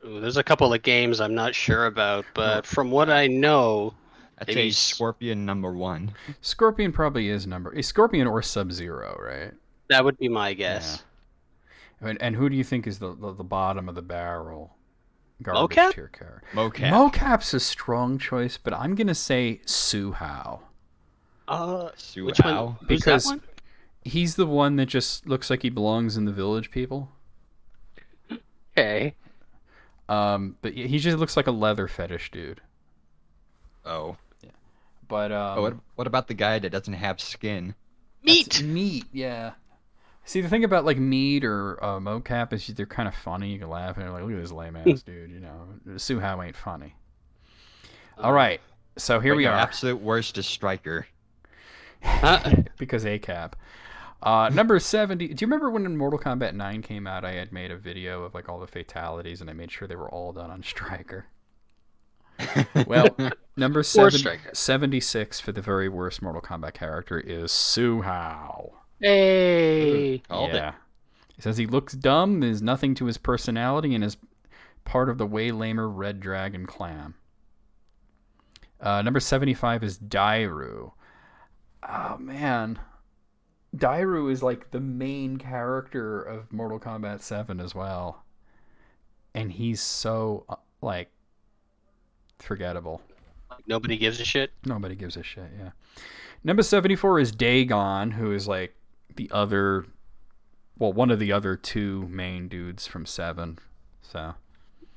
Ooh, there's a couple of games I'm not sure about, but from what I know, I'd maybe say Scorpion #1. Scorpion probably is Scorpion or Sub-Zero, right? that would be my guess. Yeah. And who do you think is the bottom of the barrel garbage Mocap? tier character? Mocap. Mocap's a strong choice, but I'm gonna say Suhao. Which Suhao. one? Who's Because that one? he's the one that just looks like he belongs in the Village People. Okay. But he just looks like a leather fetish dude. Oh. Yeah. But What about the guy that doesn't have skin? that's meat, yeah. See, the thing about like Meat or Mocap is they're kind of funny. You can laugh and you're like, look at this lame ass dude. Suhao ain't funny. All right, so here But we your are. absolute worst is Striker. Because ACAP. Number 70. Do you remember when Mortal Kombat 9 came out? I had made a video of like all the fatalities, and I made sure they were all done on Striker. Well, number 76 for the very worst Mortal Kombat character is Suhao. Hey. Called Yeah. He says he looks dumb, there's nothing to his personality, and is part of the way lamer Red Dragon clan. Number 75 is Dairu. Oh, man. Dairu is like the main character of Mortal Kombat 7 as well. And he's so, like, forgettable. Like, nobody gives a shit. Nobody gives a shit, yeah. Number 74 is Dagon, who is like one of the other two main dudes from 7. So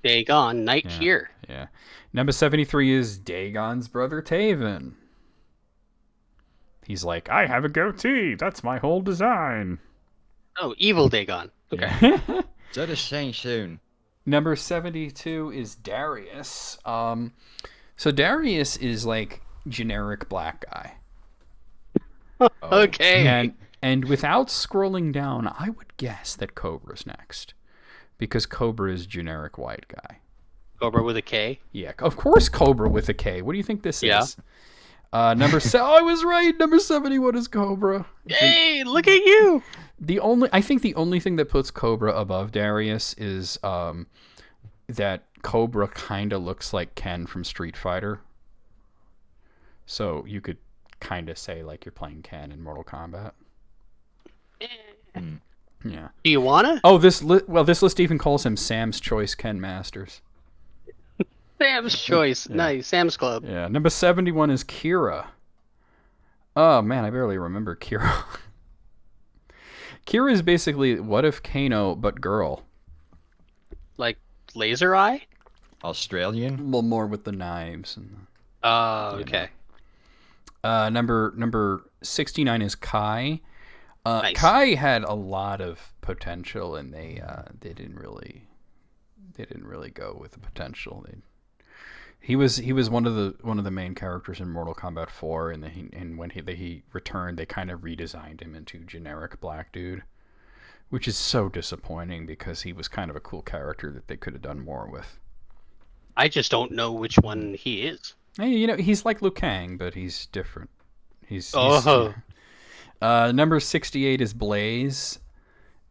Dagon, Night yeah, here. yeah. Number 73 is Dagon's brother Taven. He's like, I have a goatee. That's my whole design. Oh, evil Dagon. Okay. Yeah. So does Shang Tsung. Number 72 is Darius. So Darius is like generic black guy. Okay. And without scrolling down, I would guess that Cobra's next. Because Cobra is generic white guy. Cobra with a K? Yeah, of course Cobra with a K. What do you think this Yeah. is? I was right. Number 71 is Cobra. Hey, look at you! I think the only thing that puts Cobra above Darius is that Cobra kind of looks like Ken from Street Fighter. So you could kind of say like you're playing Ken in Mortal Kombat. Yeah. Do you wanna? Oh, this list even calls him Sam's Choice Ken Masters. Sam's Choice. Yeah. Nice. Sam's Club. Yeah. Number 71 is Kira. Oh man, I barely remember Kira. Kira is basically What If Kano but girl. Like Laser Eye? Australian. A little more with the knives. And Oh, okay. number 69 is Kai. Nice. Kai had a lot of potential, and they didn't really go with the potential. He was one of the main characters in Mortal Kombat 4, and when he returned, they kind of redesigned him into generic black dude, which is so disappointing because he was kind of a cool character that they could have done more with. I just don't know which one he is. Hey, he's like Liu Kang, but he's different. He's number 68 is Blaze.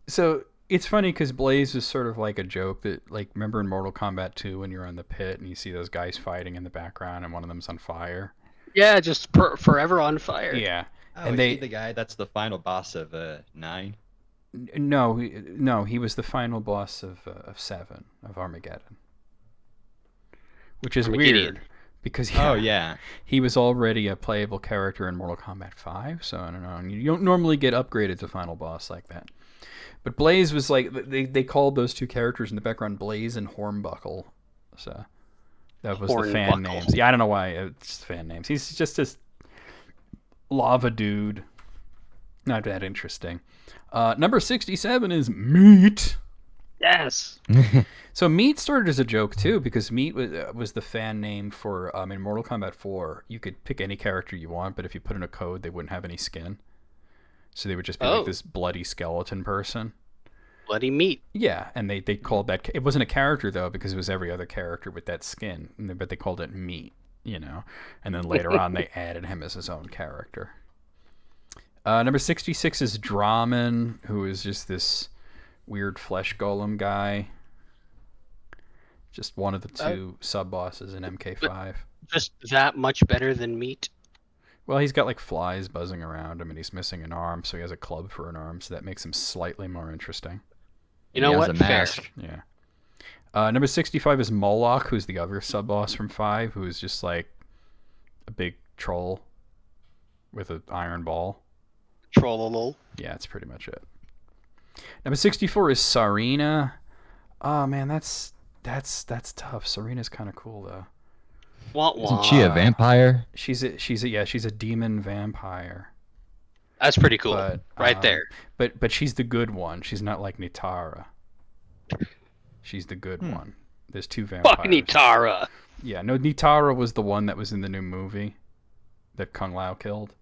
So it's funny because Blaze is sort of like a joke that, like, remember in Mortal Kombat 2 when you're in the pit and you see those guys fighting in the background and one of them's on fire? Yeah, just forever on fire. Yeah. Oh, And is they- he the guy that's the final boss of 9? No, he was the final boss of 7, of Armageddon. Which is Armageddon. weird because Oh yeah. he was already a playable character in Mortal Kombat 5, so I don't know. You don't normally get upgraded to final boss like that. But Blaze was like, they called those two characters in the background Blaze and Hornbuckle. So that was the fan Hornbuckle. names. Yeah, I don't know why it's fan names. He's just this lava dude. Not that interesting. Number 67 is Meat. Yes. So Meat started as a joke too, because Meat was the fan name for in Mortal Kombat 4. You could pick any character you want, but if you put in a code, they wouldn't have any skin. So they would just be like this bloody skeleton person. Bloody meat. Yeah, and they called that. It wasn't a character though, because it was every other character with that skin. But they called it Meat, And then later on, they added him as his own character. Number 66 is Draman, who is just this weird flesh golem guy. Just one of the two sub bosses in MK5. Just that much better than meat. Well, he's got like flies buzzing around him, and he's missing an arm, so he has a club for an arm, so that makes him slightly more interesting. You know He has what? a Fair. mask. Yeah. Number 65 is Moloch, who's the other sub boss from 5, who is just like a big troll with an iron ball. Trollolol. Yeah, that's pretty much it. Number 64 is Sarina. Oh man, that's tough. Sarina's kind of cool though. Wah, wah. Isn't she a vampire? She's a demon vampire. That's pretty cool. But, right there. But she's the good one. She's not like Nitara. She's the good one. There's two vampires. Fuck Nitara. Yeah, no, Nitara was the one that was in the new movie that Kung Lao killed.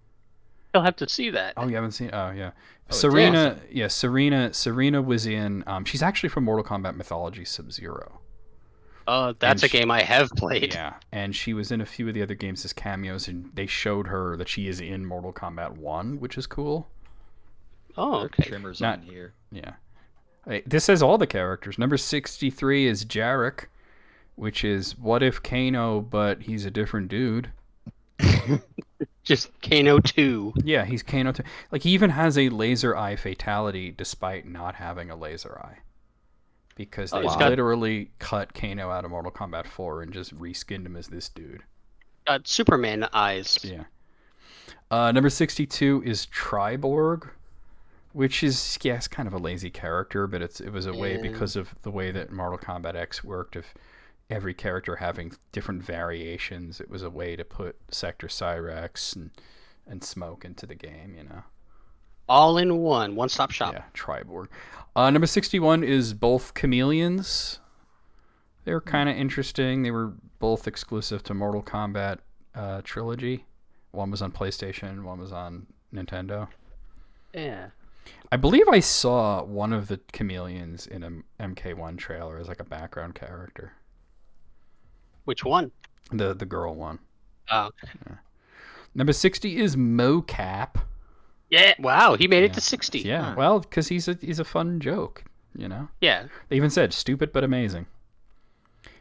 You'll have to see that. Oh, you haven't seen? Oh, yeah. Oh, Serena, yeah, Serena was in. She's actually from Mortal Kombat Mythology Sub-Zero. That's and a game I have played. Yeah, and she was in a few of the other games as cameos, and they showed her that she is in Mortal Kombat 1, which is cool. Oh, okay. Trimmers Not- on here. Yeah. This has all the characters. Number 63 is Jarek, which is What If Kano, but he's a different dude. Just Kano 2. Yeah, he's Kano. Like, he even has a laser eye fatality despite not having a laser eye. Because they he's got- literally cut Kano out of Mortal Kombat 4 and just reskinned him as this dude. Got Superman eyes. Yeah. Number 62 is Triborg, which is, yes, kind of a lazy character, but it was a way because of the way that Mortal Kombat X worked of every character having different variations. It was a way to put Sector Cyrex and Smoke into the game, you know. All in one-stop shop. Yeah, Triborg. Number 61 is both Chameleons. They were kind of interesting. They were both exclusive to Mortal Kombat trilogy. One was on PlayStation, one was on Nintendo. Yeah. I believe I saw one of the Chameleons in an MK1 trailer as like a background character. Which one? The girl one. Oh, okay. Yeah. Number 60 is Mocap. Yeah. Wow, he made it to 60. Yeah, well, because he's a fun joke, you know? Yeah. They even said stupid but amazing.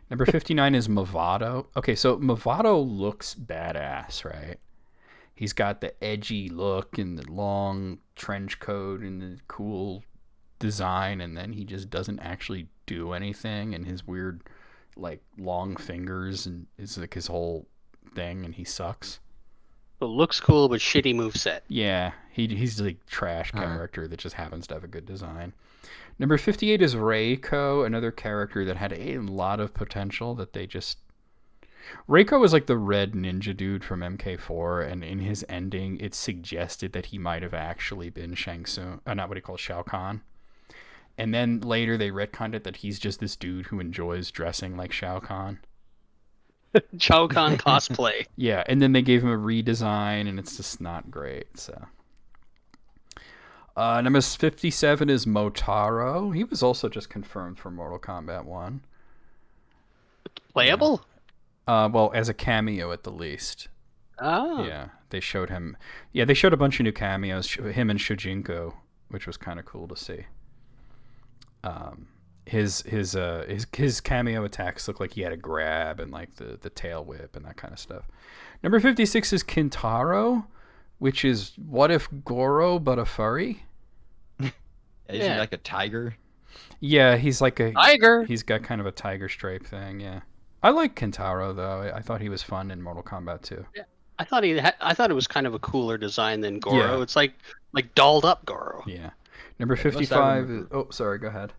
Number 59 is Movado. Okay, so Movado looks badass, right? He's got the edgy look and the long trench coat and the cool design, and then he just doesn't actually do anything, and his weird, like, long fingers and is like his whole thing, and he sucks. It looks cool, but shitty moveset. Yeah, he's like trash character that just happens to have a good design. Number 58 is Reiko, another character that had a lot of potential that they just... Reiko was like the red ninja dude from MK4, and in his ending, it suggested that he might have actually been Shang Tsung, not what he calls Shao Kahn. And then later they retconned it that he's just this dude who enjoys dressing like Shao Kahn. Shao Kahn cosplay. Yeah, and then they gave him a redesign, and it's just not great, so... number 57 is Motaro. He was also just confirmed for Mortal Kombat 1. Playable? Well, as a cameo at the least. Oh. Yeah, they showed him. Yeah, they showed a bunch of new cameos, him and Shujinko, which was kind of cool to see. His cameo attacks look like he had a grab and like the tail whip and that kind of stuff. Number 56 is Kintaro, which is what if Goro but a furry? Is he like a tiger? Yeah, he's like a tiger. He's got kind of a tiger stripe thing. Yeah, I like Kintaro though. I thought he was fun in Mortal Kombat 2. Yeah, I thought it was kind of a cooler design than Goro. Yeah. It's like dolled up Goro. Yeah. Number 55 is... Oh, sorry, go ahead.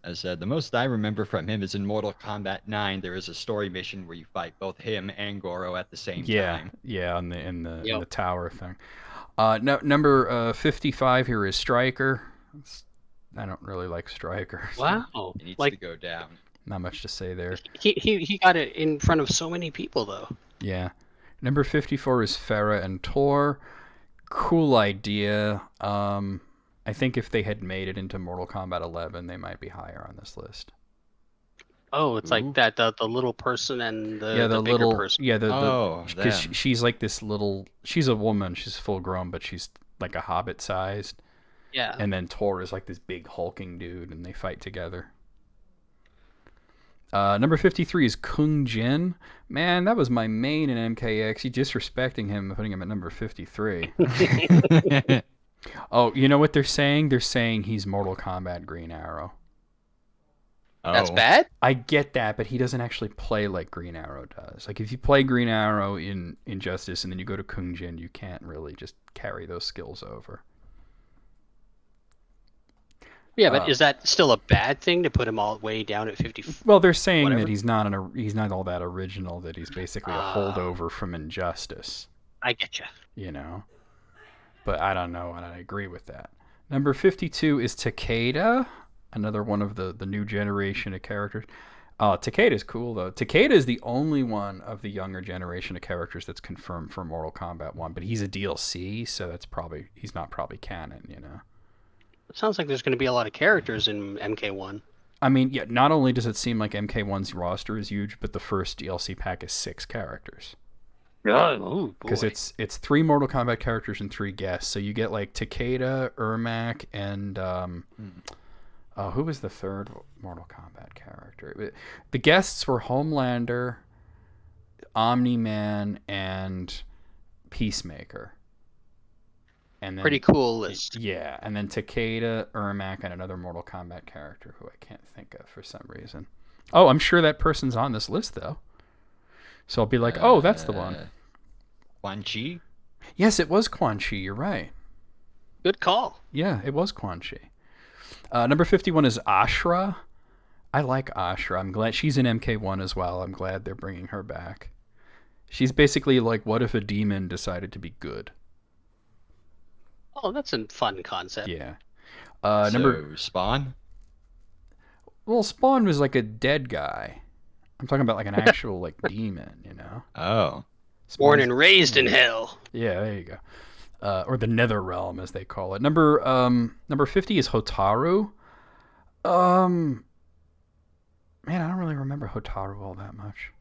I said the most I remember from him is in Mortal Kombat 9. There is a story mission where you fight both him and Goro at the same time. Yeah, in the tower thing. Number 55 here is Stryker. I don't really like Stryker. So Wow. He needs to go down. not much to say there. He got it in front of so many people though. Yeah. Number 54 is Farah and Tor. Cool idea. I think if they had made it into Mortal Kombat 11, they might be higher on this list. Oh, it's like that the little person and the bigger little person. Yeah, them. she's like this little. She's a woman. She's full grown, but she's like a hobbit sized. Yeah. And then Tor is like this big hulking dude, and they fight together. Number 53 is Kung Jin. Man, that was my main in MKX. You disrespecting him, putting him at number 53. Oh, you know what they're saying? They're saying he's Mortal Kombat Green Arrow. That's bad? I get that, but he doesn't actually play like Green Arrow does. Like, if you play Green Arrow in Injustice and then you go to Kung Jin, you can't really just carry those skills over. Yeah, but is that still a bad thing to put him all the way down at 50? Well, they're saying Whatever. that he's not all that original, that he's basically a holdover from Injustice. I get you. You know? But I don't know, and I agree with that. Number 52 is Takeda, another one of the new generation of characters. Takeda's cool, though. Takeda is the only one of the younger generation of characters that's confirmed for Mortal Kombat 1, but he's a DLC, so he's not probably canon, you know? It sounds like there's going to be a lot of characters in MK1. I mean, yeah, not only does it seem like MK1's roster is huge, but the first DLC pack is 6 characters. Oh, Because it's 3 Mortal Kombat characters and 3 guests. So you get like Takeda, Ermac, and who was the third Mortal Kombat character? The guests were Homelander, Omni-Man, and Peacemaker. And then, Pretty cool list. Yeah, and then Takeda, Ermac, and another Mortal Kombat character who I can't think of for some reason. Oh, I'm sure that person's on this list, though. So I'll be like, oh, that's the one. Quan Chi? Yes, it was Quan Chi. You're right. Good call. Yeah, it was Quan Chi. Number 51 is Ashra. I like Ashra. I'm glad she's in MK1 as well. I'm glad they're bringing her back. She's basically like, what if a demon decided to be good? Oh, that's a fun concept. Yeah. So, Spawn? Well, Spawn was like a dead guy. I'm talking about like an actual like demon, you know? Oh. Born Spawn's- and raised in hell. Yeah, there you go. Or the Nether Realm, as they call it. Number 50 is Hotaru. Man, I don't really remember Hotaru all that much.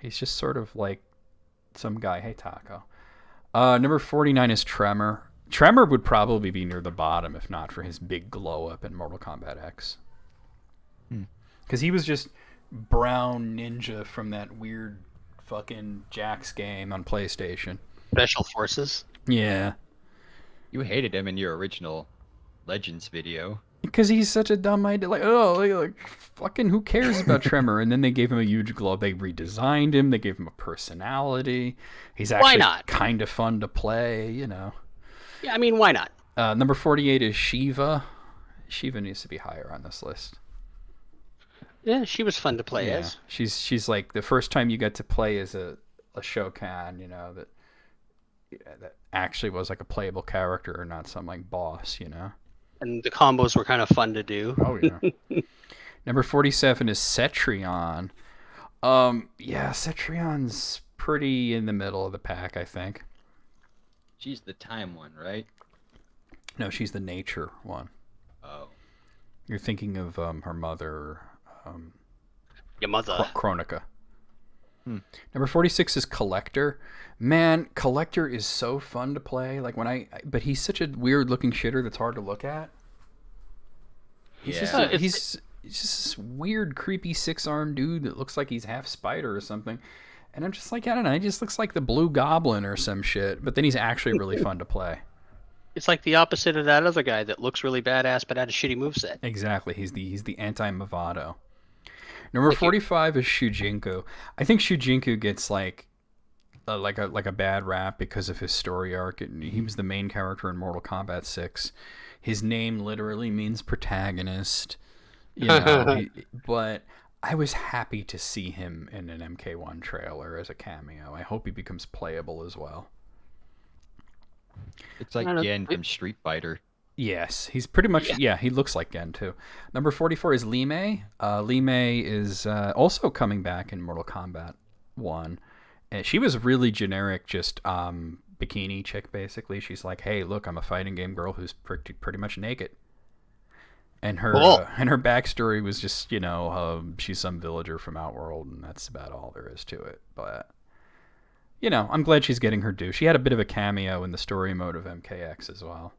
He's just sort of like some guy. Hey, Taco. Number 49 is Tremor. Tremor would probably be near the bottom if not for his big glow up in Mortal Kombat X. Because he was just brown ninja from that weird fucking Jax game on PlayStation. Special forces. Yeah. You hated him in your original Legends video. Because he's such a dumb idea. Like, fucking who cares about Tremor? And then they gave him a huge glow. They redesigned him. They gave him a personality. He's actually not? kind of fun to play, you know. Yeah, I mean, why not? Number 48 is Shiva. Shiva needs to be higher on this list. Yeah, she was fun to play as. She's like the first time you get to play as a Shokan, you know, that actually was like a playable character or not some like boss, you know. And the combos were kind of fun to do. Oh yeah. Number 47 is Cetrion. Yeah, Cetrion's pretty in the middle of the pack, I think. She's the time one, right? No, she's the nature one. Oh. You're thinking of her mother, Your mother. Chronica. Number 46 is Collector. Man, Collector is so fun to play. Like but he's such a weird looking shitter that's hard to look at. He's just this weird, creepy 6-armed dude that looks like he's half spider or something. And I'm just like, I don't know, he just looks like the Blue Goblin or some shit. But then he's actually really fun to play. It's like the opposite of that other guy that looks really badass but had a shitty moveset. Exactly. He's the anti-Movado. Number 45 is Shujinku. I think Shujinku gets like a bad rap because of his story arc. He was the main character in Mortal Kombat 6. His name literally means protagonist. You know, but I was happy to see him in an MK1 trailer as a cameo. I hope he becomes playable as well. It's like Gen from Street Fighter. Yes, he's pretty much, yeah, he looks like Gen too. Number 44 is Li Mei. Li Mei is also coming back in Mortal Kombat 1. And she was really generic, just bikini chick, basically. She's like, hey, look, I'm a fighting game girl who's pretty much naked. And her backstory was just, you know, she's some villager from Outworld, and that's about all there is to it. But, you know, I'm glad she's getting her due. She had a bit of a cameo in the story mode of MKX as well.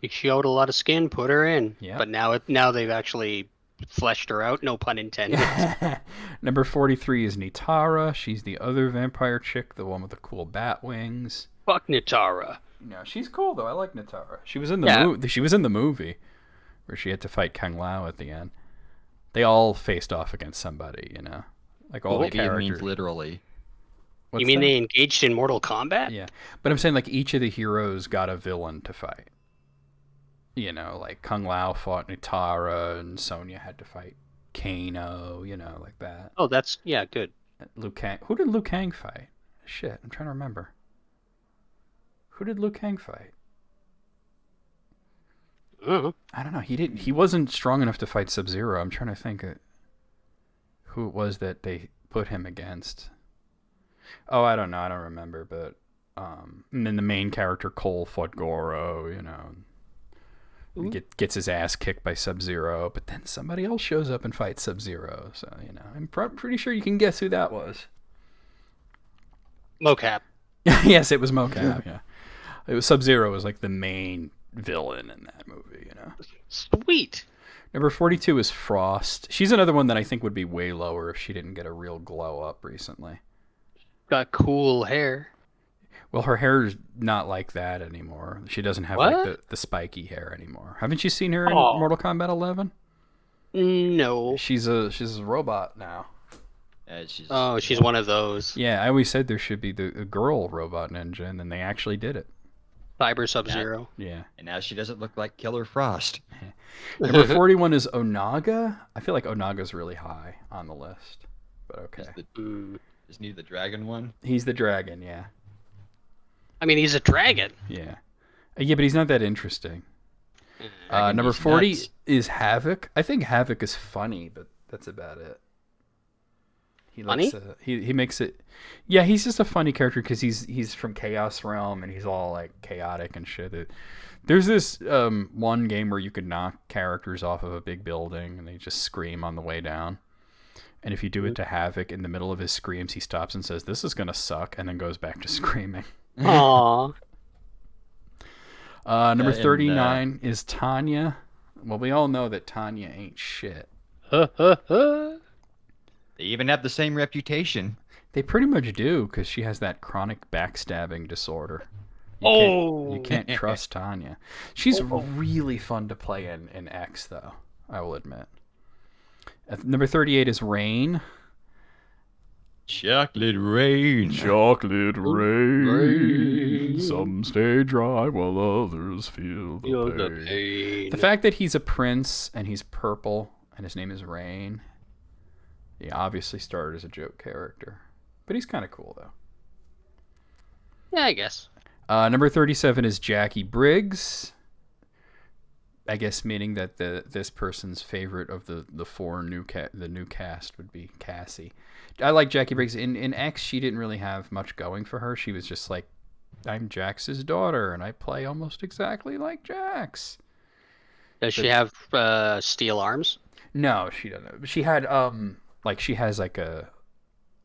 He showed a lot of skin, put her in. Yeah. But now they've actually fleshed her out, no pun intended. Number 43 is Nitara. She's the other vampire chick, the one with the cool bat wings. Fuck Nitara. No, she's cool though. I like Nitara. She was in the she was in the movie where she had to fight Kang Lao at the end. They all faced off against somebody, you know. Like all the Maybe it characters. means literally. What's You mean that? they engaged in Mortal Kombat? Yeah. But I'm saying like each of the heroes got a villain to fight. You know, like Kung Lao fought Nitara and Sonya had to fight Kano, you know, like that. Oh, that's, yeah, good. Liu Kang. Who did Liu Kang fight? Shit, I'm trying to remember. Who did Liu Kang fight? I don't know. He wasn't strong enough to fight Sub-Zero. I'm trying to think who it was that they put him against. Oh, I don't know. I don't remember. But and then the main character Cole fought Goro. You know, gets his ass kicked by Sub-Zero. But then somebody else shows up and fights Sub-Zero. So you know, I'm pretty sure you can guess who that was. Mocap. Yes, it was Mocap. Yeah, it was Sub-Zero was like the main villain in that movie, you know. Sweet. Number 42 is Frost. She's another one that I think would be way lower if she didn't get a real glow up recently. Got cool hair. Well, her hair's not like that anymore. She doesn't have What? like the spiky hair anymore. Haven't you seen her in Oh. Mortal Kombat 11? No. She's a robot now. She's one of those. Yeah, I always said there should be a girl robot ninja, and then they actually did it. Cyber Sub-Zero. Yeah. And now she doesn't look like Killer Frost. Number 41 is Onaga. I feel like Onaga's really high on the list, but okay. Isn't he the dragon one? He's the dragon, yeah. I mean, he's a dragon. Yeah. Yeah, but he's not that interesting. Dragon Number is 40 nuts. is Havoc. I think Havoc is funny, but that's about it. Funny? He makes it. Yeah, he's just a funny character because he's from Chaos Realm and he's all like chaotic and shit. There's this one game where you could knock characters off of a big building and they just scream on the way down. And if you do it to Havoc, in the middle of his screams, he stops and says, "This is gonna suck," and then goes back to screaming. Aww. Number and, 39 is Tanya. Well, we all know that Tanya ain't shit. They even have the same reputation. They pretty much do, because she has that chronic backstabbing disorder. You can't trust Tanya. She's really fun to play in X, though, I will admit. Number 38 is Rain. Chocolate rain. Chocolate rain. Some stay dry while others feel the pain. The fact that he's a prince and he's purple and his name is Rain, he obviously started as a joke character. But he's kind of cool, though. Yeah, I guess. Number 37 is Jackie Briggs. I guess meaning that this person's favorite of the new cast would be Cassie. I like Jackie Briggs. In X, she didn't really have much going for her. She was just like, I'm Jax's daughter, and I play almost exactly like Jax. Does she have steel arms? No, she doesn't. She had she has like a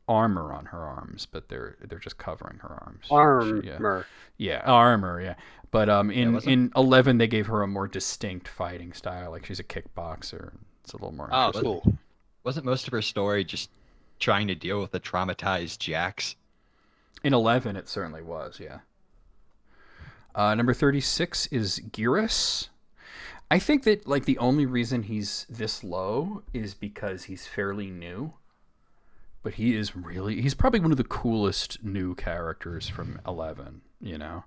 armor on her arms, but they're just covering her arms. Armor. Yeah, armor. Yeah, but in 11 they gave her a more distinct fighting style. Like she's a kickboxer. It's a little more. Oh, interesting. cool. Wasn't most of her story just trying to deal with a traumatized Jax? In 11, it certainly was. Yeah. Number 36 is Geras. I think that like the only reason he's this low is because he's fairly new. But he's probably one of the coolest new characters from 11, you know?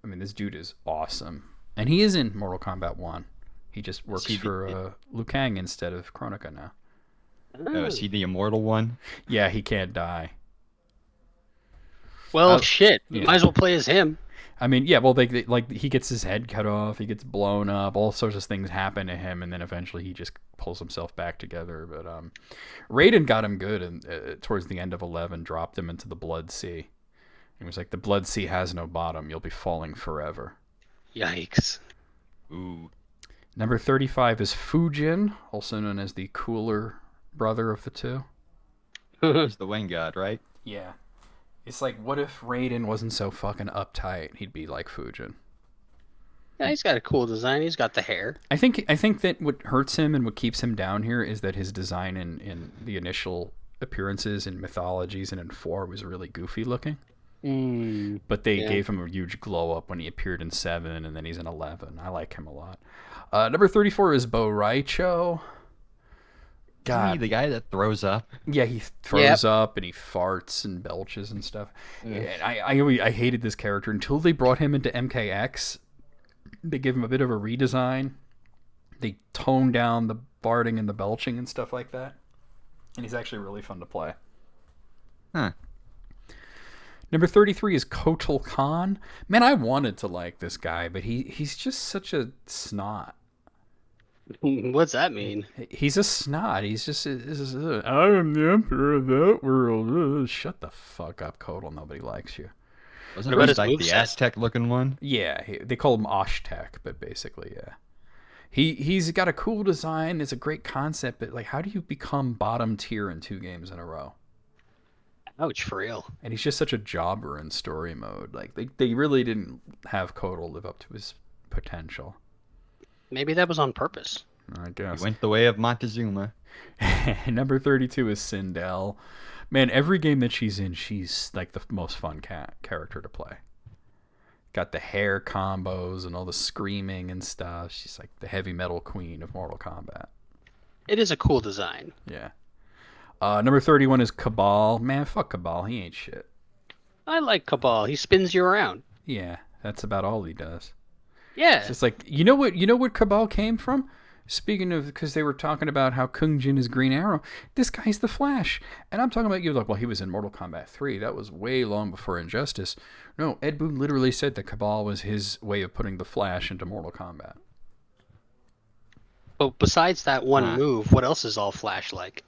I mean, this dude is awesome. And he is in Mortal Kombat 1. He just works for Liu Kang instead of Kronika now. Oh, is he the immortal one? Yeah, he can't die. Well, shit. yeah. Might as well play as him. I mean, yeah, well, they like he gets his head cut off, he gets blown up, all sorts of things happen to him, and then eventually he just pulls himself back together. But Raiden got him good, and towards the end of 11, dropped him into the Blood Sea. He was like, the Blood Sea has no bottom, you'll be falling forever. Yikes. Ooh. Number 35 is Fujin, also known as the cooler brother of the two. He's the wind god, right? Yeah. It's like, what if Raiden wasn't so fucking uptight? He'd be like Fujin. Yeah, he's got a cool design. He's got the hair. I think that what hurts him and what keeps him down here is that his design in the initial appearances in Mythologies and in 4 was really goofy looking. But they gave him a huge glow up when he appeared in 7, and then he's in 11. I like him a lot. Number 34 is Bo Raicho. Isn't he the guy that throws up? Yeah, he throws up and he farts and belches and stuff. And I hated this character until they brought him into MKX. They gave him a bit of a redesign. They toned down the farting and the belching and stuff like that. And he's actually really fun to play. Huh. Number 33 is Kotal Khan. Man, I wanted to like this guy, but he's just such a snot. What's that mean? He's a snot. He's just, I am the emperor of that world. Shut the fuck up, Kotal. Nobody likes you. Wasn't What it about like his the moveset? Aztec-looking one? Yeah, they call him Oshtek, but basically, yeah. He's got a cool design. It's a great concept, but like, how do you become bottom tier in 2 games in a row? Ouch, for real. And he's just such a jobber in story mode. Like, they really didn't have Kotal live up to his potential. Maybe that was on purpose. I He guess. went the way of Montezuma. Number 32 is Sindel. Man, every game that she's in, she's like the most fun character to play. Got the hair combos and all the screaming and stuff. She's like the heavy metal queen of Mortal Kombat. It is a cool design. Yeah. Number 31 is Cabal. Man, fuck Cabal. He ain't shit. I like Cabal. He spins you around. Yeah, that's about all he does. Yeah. It's just like, you know what Cabal came from? Speaking of, because they were talking about how Kung Jin is Green Arrow, this guy's the Flash. And I'm talking about, you like, well, he was in Mortal Kombat 3. That was way long before Injustice. No, Ed Boon literally said that Cabal was his way of putting the Flash into Mortal Kombat. But besides that one move, what else is all Flash like?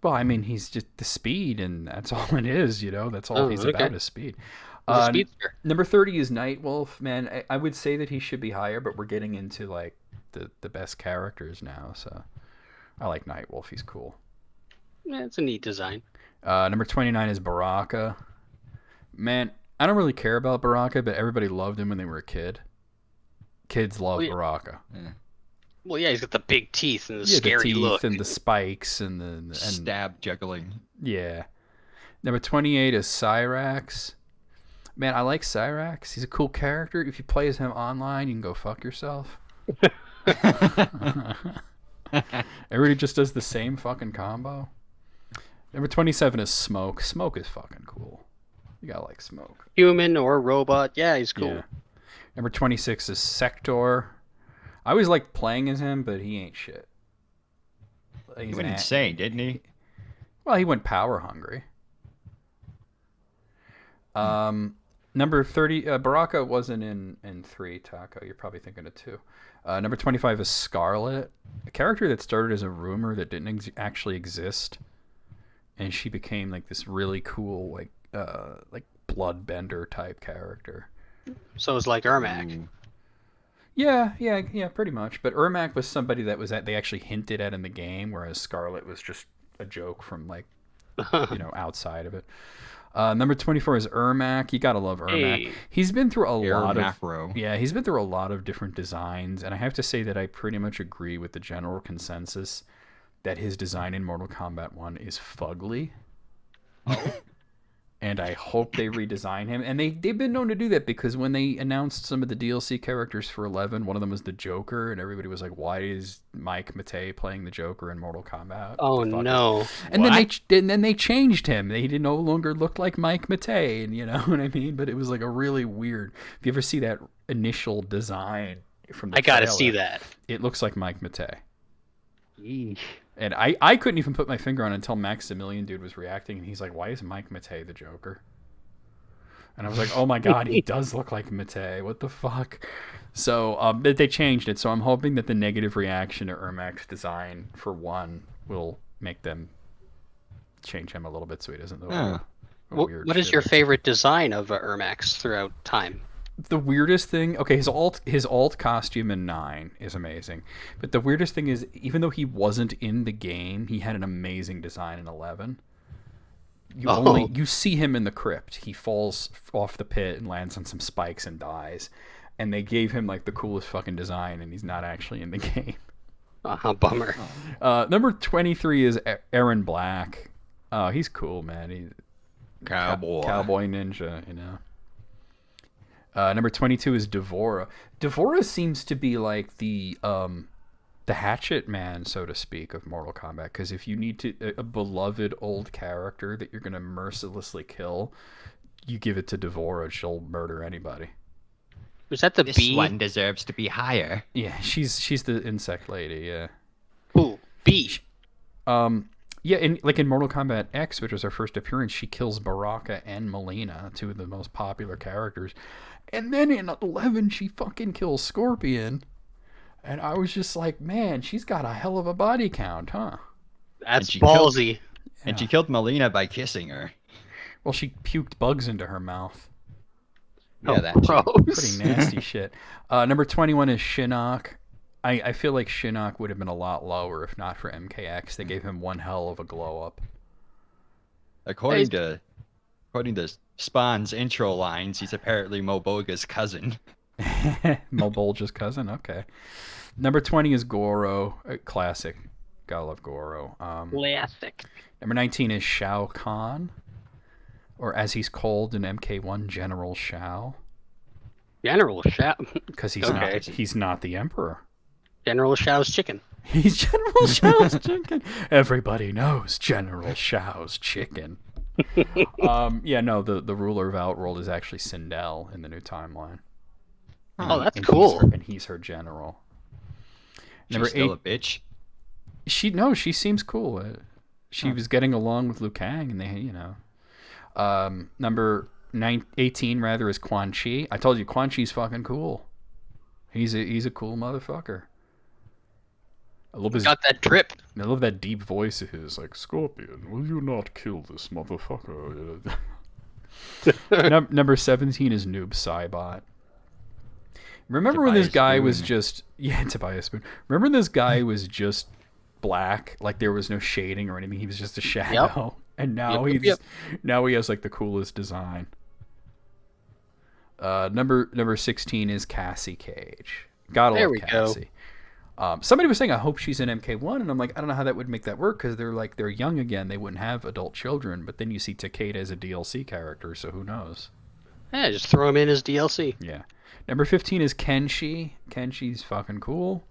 Well, I mean, he's just the speed, and that's all it is, That's all he's about is speed. He's a speedster. Number 30 is Nightwolf. Man, I would say that he should be higher, but we're getting into, like, the best characters now, so I like Nightwolf. He's cool. Yeah, it's a neat design. Number 29 is Baraka. Man, I don't really care about Baraka, but everybody loved him when they were a kid. Kids love Baraka. Yeah. Well, yeah, he's got the big teeth and the scary the teeth look. and the spikes and the stab juggling. Yeah. Number 28 is Cyrax. Man, I like Cyrax. He's a cool character. If you play as him online, you can go fuck yourself. Everybody just does the same fucking combo. Number 27 is Smoke. Smoke is fucking cool. You gotta like Smoke. Human or robot. Yeah, he's cool. Yeah. Number 26 is Sector. I always liked playing as him, but he ain't shit. He went insane, didn't he? Well, he went power hungry. Number 30, Baraka wasn't in 3, Taco. You're probably thinking of 2. Number 25 is Scarlet, a character that started as a rumor that didn't actually exist, and she became like this really cool, like bloodbender type character. So it's like Ermac. Ooh. Yeah, pretty much. But Ermac was somebody that they actually hinted at in the game, whereas Scarlet was just a joke from like, outside of it. Number 24 is Ermac. You gotta love Ermac. Hey. He's been through a lot of different designs, and I have to say that I pretty much agree with the general consensus that his design in Mortal Kombat 1 is fugly. And I hope they redesign him. And they've been known to do that, because when they announced some of the DLC characters for 11, one of them was the Joker, and everybody was like, why is Mike Matei playing the Joker in Mortal Kombat? Oh, no. And then they changed him. They no longer look like Mike Matei, and you know what I mean? But it was like a really weird... If you ever see that initial design from the trailer, gotta see that. It looks like Mike Matei. Yeesh. And I couldn't even put my finger on it until Maximilian dude was reacting, and he's like, why is Mike Matei the Joker? And I was like, oh my god, he does look like Matei. What the fuck? So they changed it, so I'm hoping that the negative reaction to Ermac's design for 1 will make them change him a little bit so he doesn't look weird. What is your favorite design of Ermac's throughout time? The weirdest thing, okay, his alt costume in 9 is amazing, but the weirdest thing is, even though he wasn't in the game, he had an amazing design in 11. You see him in the crypt. He falls off the pit and lands on some spikes and dies, and they gave him like the coolest fucking design, and he's not actually in the game. Bummer. Number 23 is Aaron Black. He's cool, man. He's cowboy ninja, Number 22 is Devora. Devora seems to be like the hatchet man, so to speak, of Mortal Kombat. Because if you need a beloved old character that you're going to mercilessly kill, you give it to Devora. She'll murder anybody. Was that the this bee? This one deserves to be higher. Yeah, she's the insect lady, yeah. Ooh, bee. Yeah, in Mortal Kombat X, which was our first appearance, she kills Baraka and Melina, 2 of the most popular characters. And then in 11, she fucking kills Scorpion. And I was just like, man, she's got a hell of a body count, huh? That's ballsy. And she killed Melina by kissing her. Well, she puked bugs into her mouth. Yeah, that's pretty nasty shit. Number 21 is Shinnok. I feel like Shinnok would have been a lot lower if not for MKX. They gave him one hell of a glow up. According to Spawn's intro lines, he's apparently Moboga's cousin. Molbolge's cousin. Okay. Number 20 is Goro. Classic. Gotta love Goro. Classic. Number 19 is Shao Kahn, or as he's called in MK1, General Shao, General Shao. because Okay. he's not the emperor. General Shao's chicken. He's General Shao's chicken. Everybody knows General Shao's chicken. Yeah, no, the ruler of Outworld is actually Sindel in the new timeline. Oh, that's And cool. he's her general. She's still a bitch. She seems cool. She was getting along with Liu Kang, and they, number 18 rather is Quan Chi. I told you Quan Chi's fucking cool. He's a cool motherfucker. I love Got that drip. I love that deep voice of his, like, Scorpion, will you not kill this motherfucker? Number 17 is Noob Saibot. Remember when this guy was just... Yeah, Tobias Spoon. Remember when this guy was just black? Like, there was no shading or anything. He was just a shadow. Yep. And now now he has, like, the coolest design. Number 16 is Cassie Cage. Gotta love Cassie. Somebody was saying, I hope she's in MK1, and I'm like, I don't know how that would make that work, because they're young again. They wouldn't have adult children, but then you see Takeda as a DLC character, so who knows? Yeah, just throw him in as DLC. Yeah. Number 15 is Kenshi. Kenshi's fucking cool.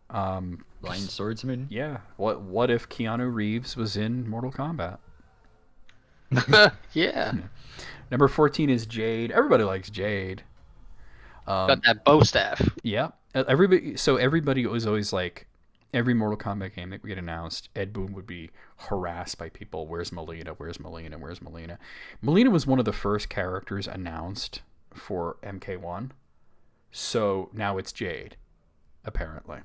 Blind swordsman. Yeah. What if Keanu Reeves was in Mortal Kombat? Yeah. Number 14 is Jade. Everybody likes Jade. Got that bow staff. Yeah. Everybody was always like, every Mortal Kombat game that would get announced, Ed Boon would be harassed by people. Where's Melina? Where's Melina? Where's Melina? Melina was one of the first characters announced for MK1. So now it's Jade, apparently.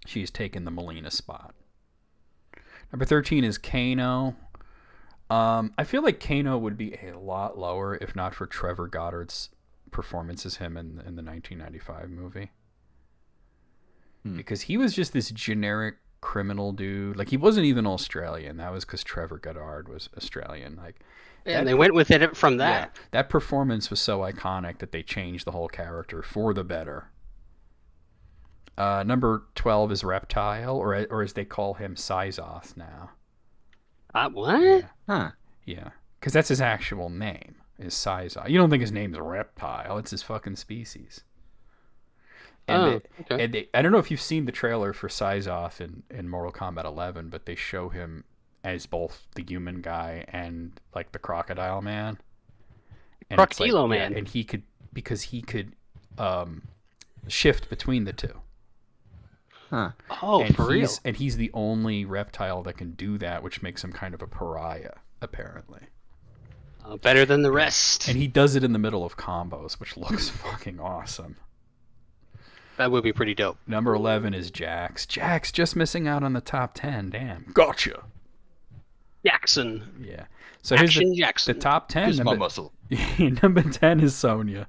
She's taken the Melina spot. Number 13 is Kano. I feel like Kano would be a lot lower if not for Trevor Goddard's performance as him in the 1995 movie. Because he was just this generic criminal dude. Like, he wasn't even Australian. That was because Trevor Goddard was Australian. Like, and they went with it from that. Yeah, that performance was so iconic that they changed the whole character for the better. Number 12 is Reptile, or as they call him, Sizoth now. What? Yeah. Huh. Yeah, because that's his actual name, is Sizoth. You don't think his name's Reptile. It's his fucking species. And okay. I don't know if you've seen the trailer for Sizoth in Mortal Kombat 11, but they show him as both the human guy and, like, the crocodile man. And Crocodile man. Yeah, and he could shift between the two. Huh. Oh, and for real? And he's the only reptile that can do that, which makes him kind of a pariah, apparently. Better than the rest. And he does it in the middle of combos, which looks fucking awesome. That would be pretty dope. Number 11 is Jax. Jax just missing out on the top 10. Damn. Gotcha. Jackson. Yeah. So here's Jackson. the top 10. Here's my muscle. Number 10 is Sonya.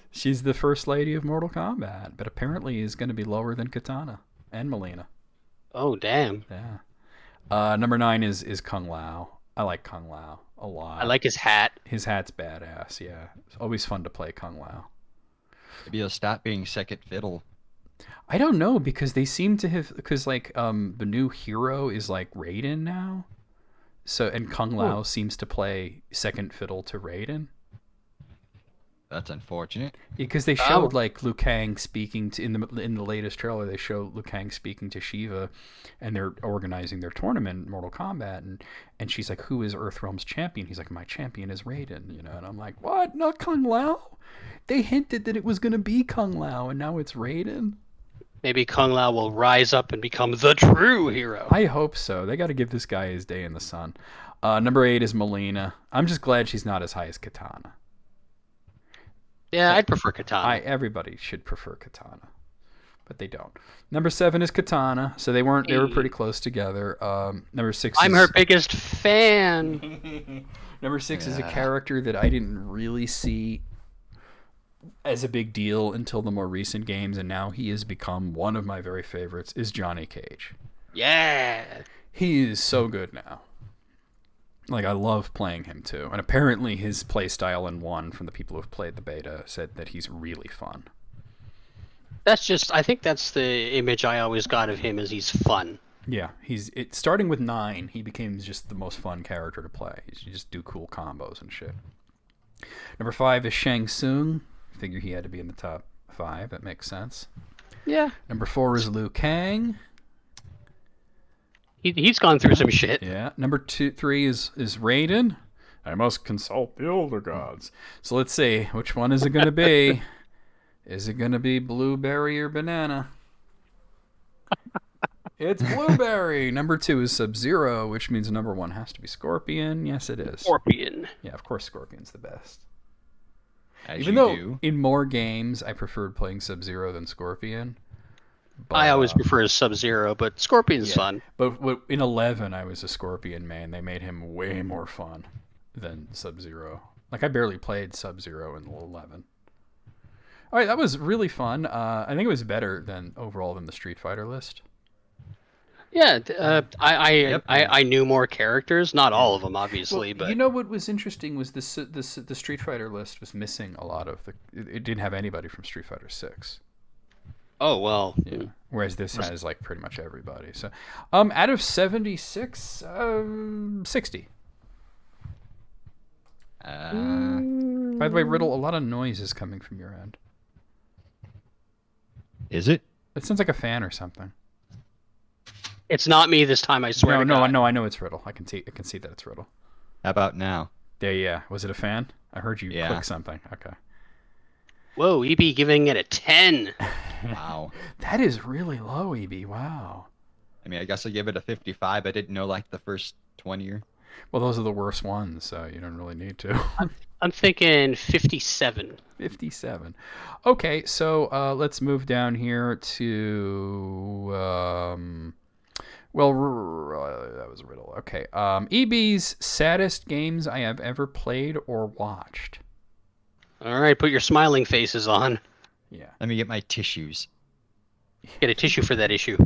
She's the first lady of Mortal Kombat, but apparently is going to be lower than Katana and Melina. Oh, damn. Yeah. Number 9 is Kung Lao. I like Kung Lao a lot. I like his hat. His hat's badass, yeah. It's always fun to play Kung Lao. Maybe he'll stop being second fiddle. I don't know, because they seem to have... Because, like, the new hero is, like, Raiden now. So, and Kung Lao seems to play second fiddle to Raiden. That's unfortunate. Because they showed like Liu Kang speaking to in the latest trailer. They show Liu Kang speaking to Shiva, and they're organizing their tournament, Mortal Kombat, and she's like, "Who is Earthrealm's champion?" He's like, "My champion is Raiden," you know. And I'm like, "What? Not Kung Lao?" They hinted that it was gonna be Kung Lao, and now it's Raiden. Maybe Kung Lao will rise up and become the true hero. I hope so. They got to give this guy his day in the sun. Number 8 is Melina. I'm just glad she's not as high as Katana. Yeah, I'd prefer Katana. Everybody should prefer Katana, but they don't. Number 7 is Katana, so they weren't. They were pretty close together. Number 6. I'm her biggest fan. Number 6 is a character that I didn't really see as a big deal until the more recent games, and now he has become one of my very favorites. Is Johnny Cage. Yeah. He is so good now. Like, I love playing him too. And apparently his playstyle in 1 from the people who've played the beta said that he's really fun. I think that's the image I always got of him, is he's fun. Yeah, starting with 9, he became just the most fun character to play. You just do cool combos and shit. Number 5 is Shang Tsung. Figure he had to be in the top 5. That makes sense. Yeah. Number 4 is Liu Kang. He's gone through some shit. Yeah. Number 3 is Raiden. I must consult the older gods. So let's see, which one is it going to be? Is it going to be blueberry or banana? It's blueberry. Number 2 is Sub-Zero, which means number 1 has to be Scorpion. Yes, it is. Scorpion. Yeah, of course Scorpion's the best. Even though in more games I preferred playing Sub-Zero than Scorpion. But, I always prefer Sub-Zero, but Scorpion's fun. But in 11 I was a Scorpion man. They made him way more fun than Sub-Zero. Like, I barely played Sub-Zero in 11. All right, that was really fun. I think it was better than overall than the Street Fighter list. Yeah, I knew more characters, not all of them, obviously, Well, but you know what was interesting was the Street Fighter list was missing a lot of the. It didn't have anybody from Street Fighter 6. oh well. Yeah. Whereas this has like pretty much everybody. So, out of 76, 60. By the way, Riddle, a lot of noise is coming from your end. Is it? It sounds like a fan or something. It's not me this time, I swear. No, I know it's Riddle. I can see that it's Riddle. How about now? Yeah. Was it a fan? I heard you Yeah. click something. Okay. Whoa, EB giving it a 10. Wow. That is really low, EB. Wow. I mean, I guess I give it a 55. I didn't know like the first 20 or. Well, those are the worst ones, so you don't really need to. I'm thinking 57. 57. Okay, so let's move down here to. That was a riddle. Okay. EB's saddest games I have ever played or watched. All right, put your smiling faces on. Yeah. Let me get my tissues. Get a tissue for that issue.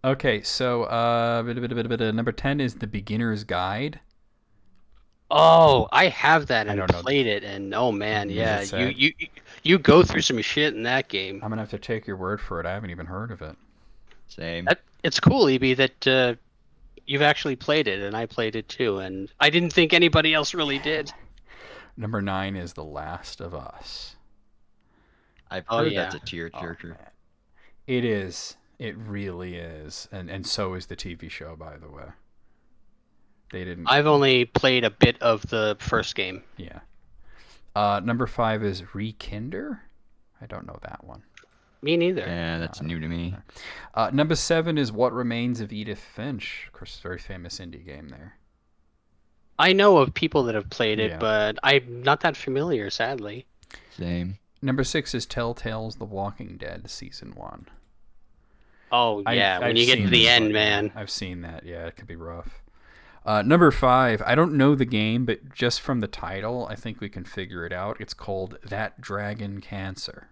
Okay, so number 10 is The Beginner's Guide. Oh, I have that I and don't know. played it, and oh man, yeah, Is it sad? you go through some shit in that game. I'm gonna have to take your word for it. I haven't even heard of it. Same. It's cool, EB, that you've actually played it, and I played it too, and I didn't think anybody else really did. Number 9 is The Last of Us. I've Oh, heard yeah. that's a tearjerker. Man. It is. It really is. And so is the TV show, by the way. They didn't. I've only played a bit of the first game. Yeah. Number 5 is Rekinder. I don't know that one. Me neither. Yeah, that's new to me. Number 7 is What Remains of Edith Finch. Of course, very famous indie game there. I know of people that have played it, Yeah. but I'm not that familiar, sadly. Same. Number 6 is Telltale's The Walking Dead Season 1. Oh yeah, when I've you get to seen the this end, one, man. I've seen that. Yeah, it could be rough. Number 5, I don't know the game, but just from the title, I think we can figure it out. It's called That Dragon Cancer.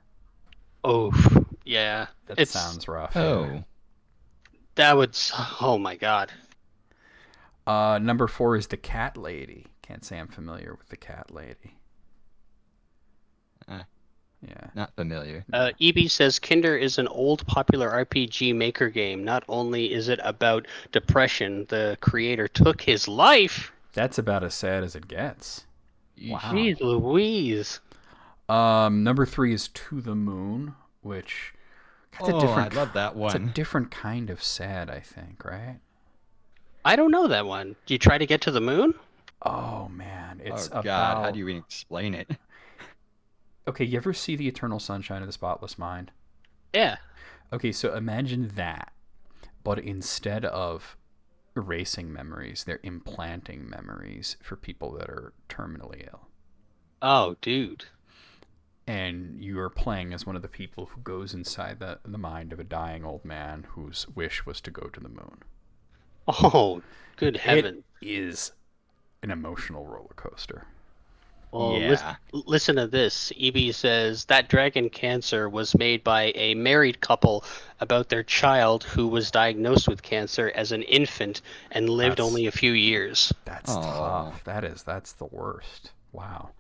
Oh, yeah. That sounds rough. Oh. That would. Oh my god. Number 4 is The Cat Lady. Can't say I'm familiar with The Cat Lady. Yeah. Not familiar. EB says Kinder is an old popular RPG maker game. Not only is it about depression, the creator took his life. That's about as sad as it gets. Wow. Jeez Louise. Number 3 is To the Moon, which that's a different. I love that It's a one. different kind of sad, I think, right? I don't know that one. Do you try to get to the moon? Oh man, it's Oh about. God, how do you even explain it? Okay, you ever see The Eternal Sunshine of the Spotless Mind? Yeah. Okay, so imagine that, but instead of erasing memories, they're implanting memories for people that are terminally ill. Oh, dude. And you are playing as one of the people who goes inside the mind of a dying old man whose wish was to go to the moon. Oh, good heaven. It is an emotional roller coaster. Well, Yeah. listen to this. EB says that dragon cancer was made by a married couple about their child who was diagnosed with cancer as an infant and lived That's only a few years. that's Oh. tough. That's the worst. Wow.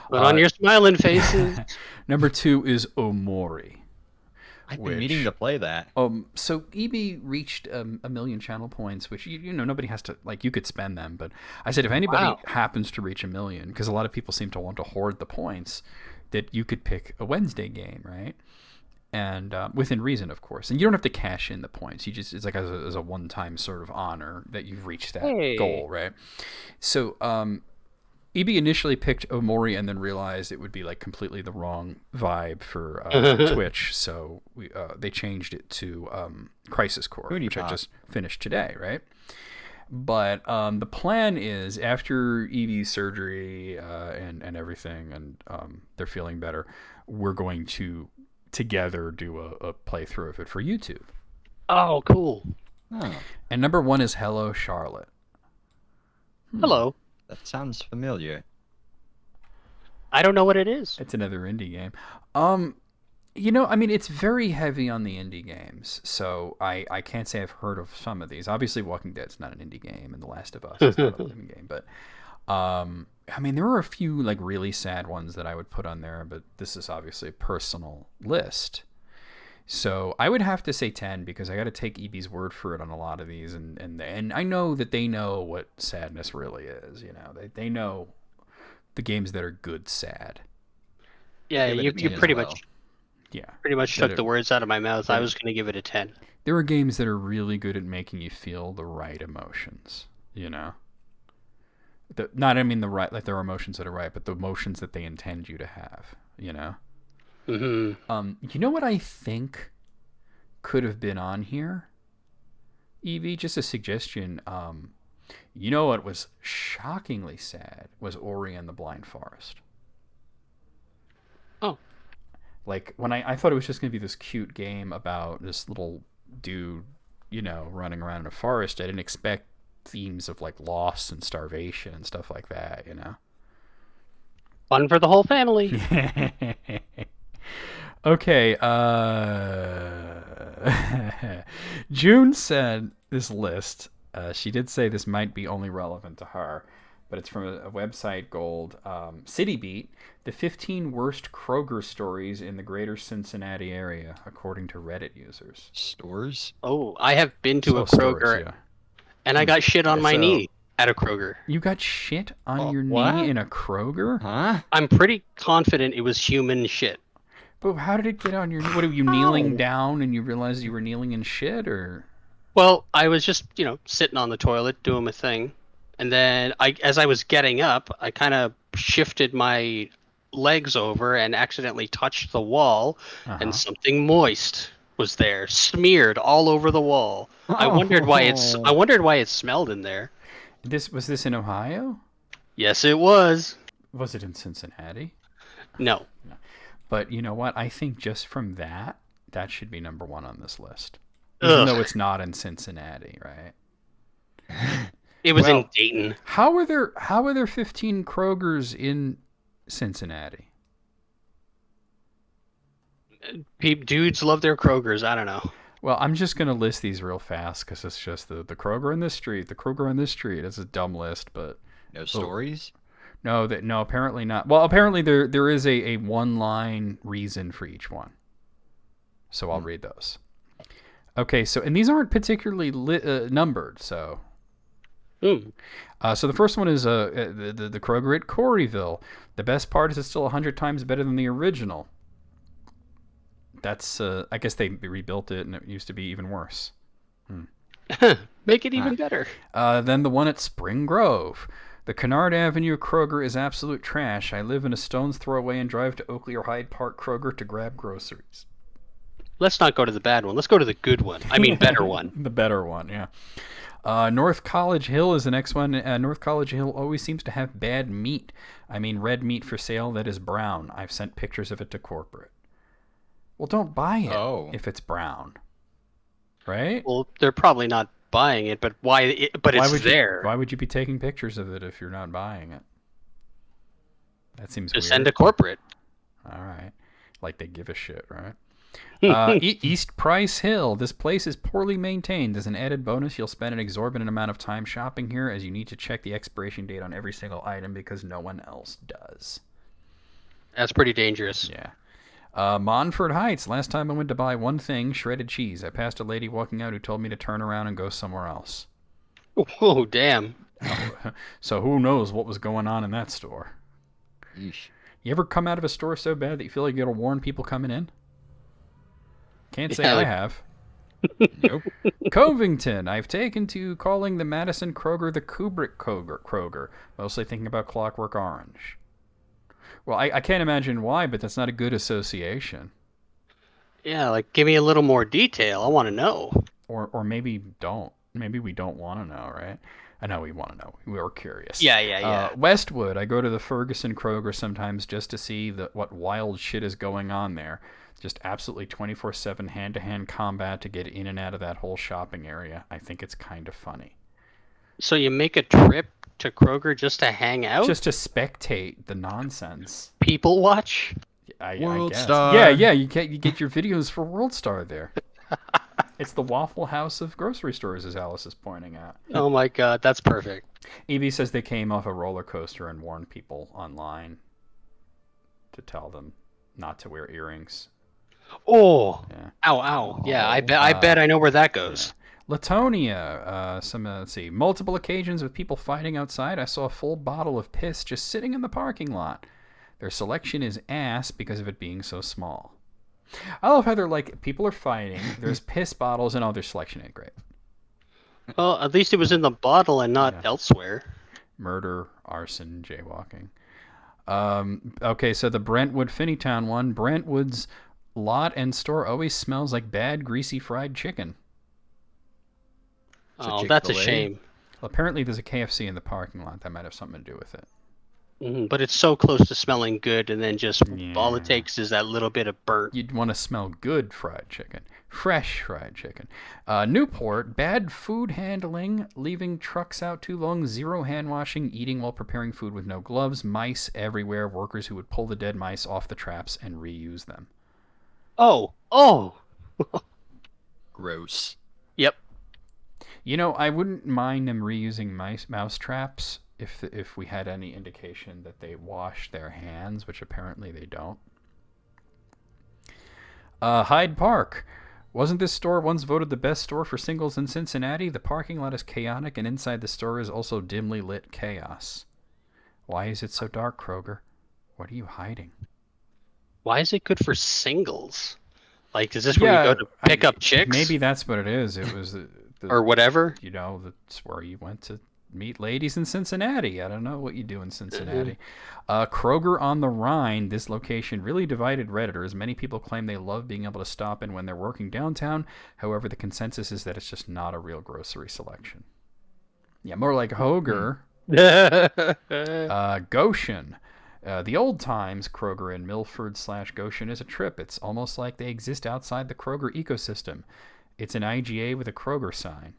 Put on your smiling faces. Number 2 is Omori. I've been meaning to play that. So EB reached a million channel points, which you know nobody has to like. You could spend them, but I said if anybody Wow. happens to reach a million, because a lot of people seem to want to hoard the points, that you could pick a Wednesday game, right? And within reason, of course. And you don't have to cash in the points. You just it's like as a one time sort of honor that you've reached that Hey. goal, right? So EB initially picked Omori and then realized it would be like completely the wrong vibe for Twitch, so they changed it to Crisis Core, Booty which I pop. just finished today, right? But the plan is after EV's surgery and everything, and they're feeling better, we're going to together do a playthrough of it for YouTube. Oh, cool. Oh, And number 1 is Hello Charlotte. Hello. that sounds familiar. I don't know what it is. It's another indie game. You know, I mean, it's very heavy on the indie games, so I can't say I've heard of some of these. Obviously, Walking Dead's not an indie game, and The Last of Us is not an indie game, but I mean, there are a few like really sad ones that I would put on there, but this is obviously a personal list. So I would have to say 10 because I got to take EB's word for it on a lot of these, and I know that they know what sadness really is. You know, they know the games that are good sad. Yeah, Give it you a 10 as pretty well. much Yeah. took the words out of my mouth. I was going to give it a 10. There are games that are really good at making you feel the right emotions, you know? I mean the right, like there are emotions that are right, but the emotions that they intend you to have, you know? Mm-hmm. You know what I think could have been on here? Evie, just a suggestion. You know what was shockingly sad was Ori and the Blind Forest. Oh. Like when I thought it was just gonna be this cute game about this little dude, you know, running around in a forest. I didn't expect themes of like loss and starvation and stuff like that, you know. Fun for the whole family. Okay, June said this list. She did say this might be only relevant to her, but it's from a website called City Beat, the 15 worst Kroger stories in the greater Cincinnati area, according to Reddit users. Stores? Oh, I have been to a Stores, Kroger, yeah. and I got shit on my So- knee at a Kroger. You got shit on Oh, your what? knee in a Kroger? Huh? I'm pretty confident it was human shit. But how did it get on your knee? What, were you kneeling down and you realized you were kneeling in shit, or? Well, I was just, sitting on the toilet doing my thing, and then as I was getting up, I kind of shifted my legs over and accidentally touched the wall, Uh-huh. and something moist was there, smeared all over the wall. I wondered why it smelled in there. Was this in Ohio? Yes, it was. Was it in Cincinnati? No. But you know what? I think just from that should be number 1 on this list. Even though it's not in Cincinnati, right? It was in Well- Dayton. How are there 15 Krogers in Cincinnati? Dudes love their Krogers. I don't know. Well, I'm just going to list these real fast because it's just the Kroger in this street, the Kroger on this street. It's a dumb list, but No stories? no, apparently not. Well, apparently there is a one-line reason for each one. So I'll read those. Okay, and these aren't particularly numbered, so. So the first one is the Kroger at Coreyville. The best part is it's still 100 times better than the original. That's I guess they rebuilt it and it used to be even worse. Make it even better. Then the one at Spring Grove. The Kennard Avenue Kroger is absolute trash. I live in a stone's throw away and drive to Oakley or Hyde Park Kroger to grab groceries. Let's not go to the bad one. Let's go to the good one. I mean, better one. The better one, yeah. North College Hill is the next one. North College Hill always seems to have bad meat. I mean, red meat for sale that is brown. I've sent pictures of it to corporate. Well, don't buy it if it's brown, right? Well, they're probably not buying it, but it's there. Why would you be taking pictures of it if you're not buying it? That seems Just weird. send to corporate. All right. Like they give a shit, right? East Price Hill. This place is poorly maintained. As an added bonus, you'll spend an exorbitant amount of time shopping here, as you need to check the expiration date on every single item because no one else does. That's pretty dangerous. Yeah. Monfort Heights. Last time I went to buy one thing, shredded cheese. I passed a lady walking out who told me to turn around and go somewhere else. Oh, damn. So who knows what was going on in that store? Yeesh. You ever come out of a store so bad that you feel like you gotta warn people coming in? Can't say Yeah, I like- have. Nope. Covington. I've taken to calling the Madison Kroger the Kubrick Kroger, mostly thinking about Clockwork Orange. Well, I can't imagine why, but that's not a good association. Yeah, like give me a little more detail. I want to know. Or maybe don't. Maybe we don't want to know, right? I know we want to know. We're curious. Yeah. Westwood. I go to the Ferguson Kroger sometimes just to see what wild shit is going on there. Just absolutely 24/7 hand-to-hand combat to get in and out of that whole shopping area. I think it's kind of funny. So you make a trip to Kroger just to hang out? Just to spectate the nonsense. People watch? I World guess. Star. Yeah. You get your videos for World Star there. It's the Waffle House of grocery stores, as Alice is pointing out. Oh my god, that's perfect. Evie says they came off a roller coaster and warned people online to tell them not to wear earrings. Oh, Yeah. ow. Yeah, I bet I know where that goes. Latonia, let's see, multiple occasions with people fighting outside. I saw a full bottle of piss just sitting in the parking lot. Their selection is ass because of it being so small. I love how they're like, people are fighting, there's piss bottles, and their selection ain't great. Well, at least it was in the bottle and not elsewhere. Murder, arson, jaywalking. Okay, so the Brentwood Finneytown one. Brentwood's lot and store always smells like bad, greasy fried chicken. Oh, that's a Chick-fil-A. shame. Well, apparently there's a KFC in the parking lot. That might have something to do with it. But it's so close to smelling good, and then just all Yeah. it takes is that little bit of burnt. You'd want to smell good fried chicken. Fresh fried chicken. Newport, bad food handling, leaving trucks out too long, zero hand washing, eating while preparing food with no gloves, mice everywhere, workers who would pull the dead mice off the traps and reuse them. Oh. Gross. Yep. You know, I wouldn't mind them reusing mouse traps if we had any indication that they wash their hands, which apparently they don't. Hyde Park. Wasn't this store once voted the best store for singles in Cincinnati? The parking lot is chaotic, and inside the store is also dimly lit chaos. Why is it so dark, Kroger? What are you hiding? Why is it good for singles? Like, is this where you go to pick up chicks? Maybe that's what it is. It was or whatever. You know, that's where you went to meet ladies in Cincinnati. I don't know what you do in Cincinnati. Kroger on the Rhine. This location really divided Redditors. Many people claim they love being able to stop in when they're working downtown. However, the consensus is that it's just not a real grocery selection. Yeah, more like Hoger. Goshen. The old times Kroger in Milford/Goshen is a trip. It's almost like they exist outside the Kroger ecosystem. It's an IGA with a Kroger sign.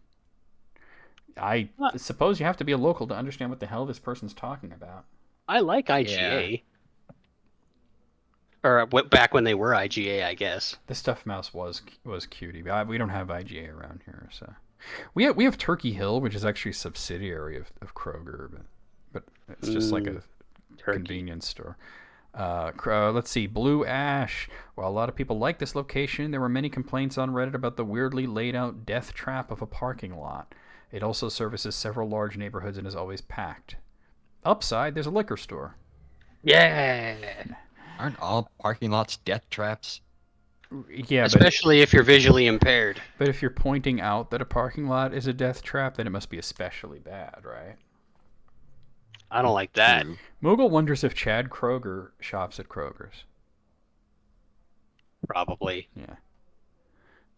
I suppose you have to be a local to understand what the hell this person's talking about. I like IGA. Or back when they were IGA, I guess. The Stuffed Mouse was cutie. We don't have IGA around here, so we have Turkey Hill, which is actually a subsidiary of Kroger, but it's just like a convenience store. Let's see, Blue Ash. While a lot of people like this location, there were many complaints on Reddit about the weirdly laid out death trap of a parking lot. It also services several large neighborhoods and is always packed. Upside, there's a liquor store. Yeah. Aren't all parking lots death traps? Yeah, especially if you're visually impaired. But if you're pointing out that a parking lot is a death trap, then it must be especially bad, right? I don't like that. True. Moogle wonders if Chad Kroger shops at Kroger's. Probably. Yeah.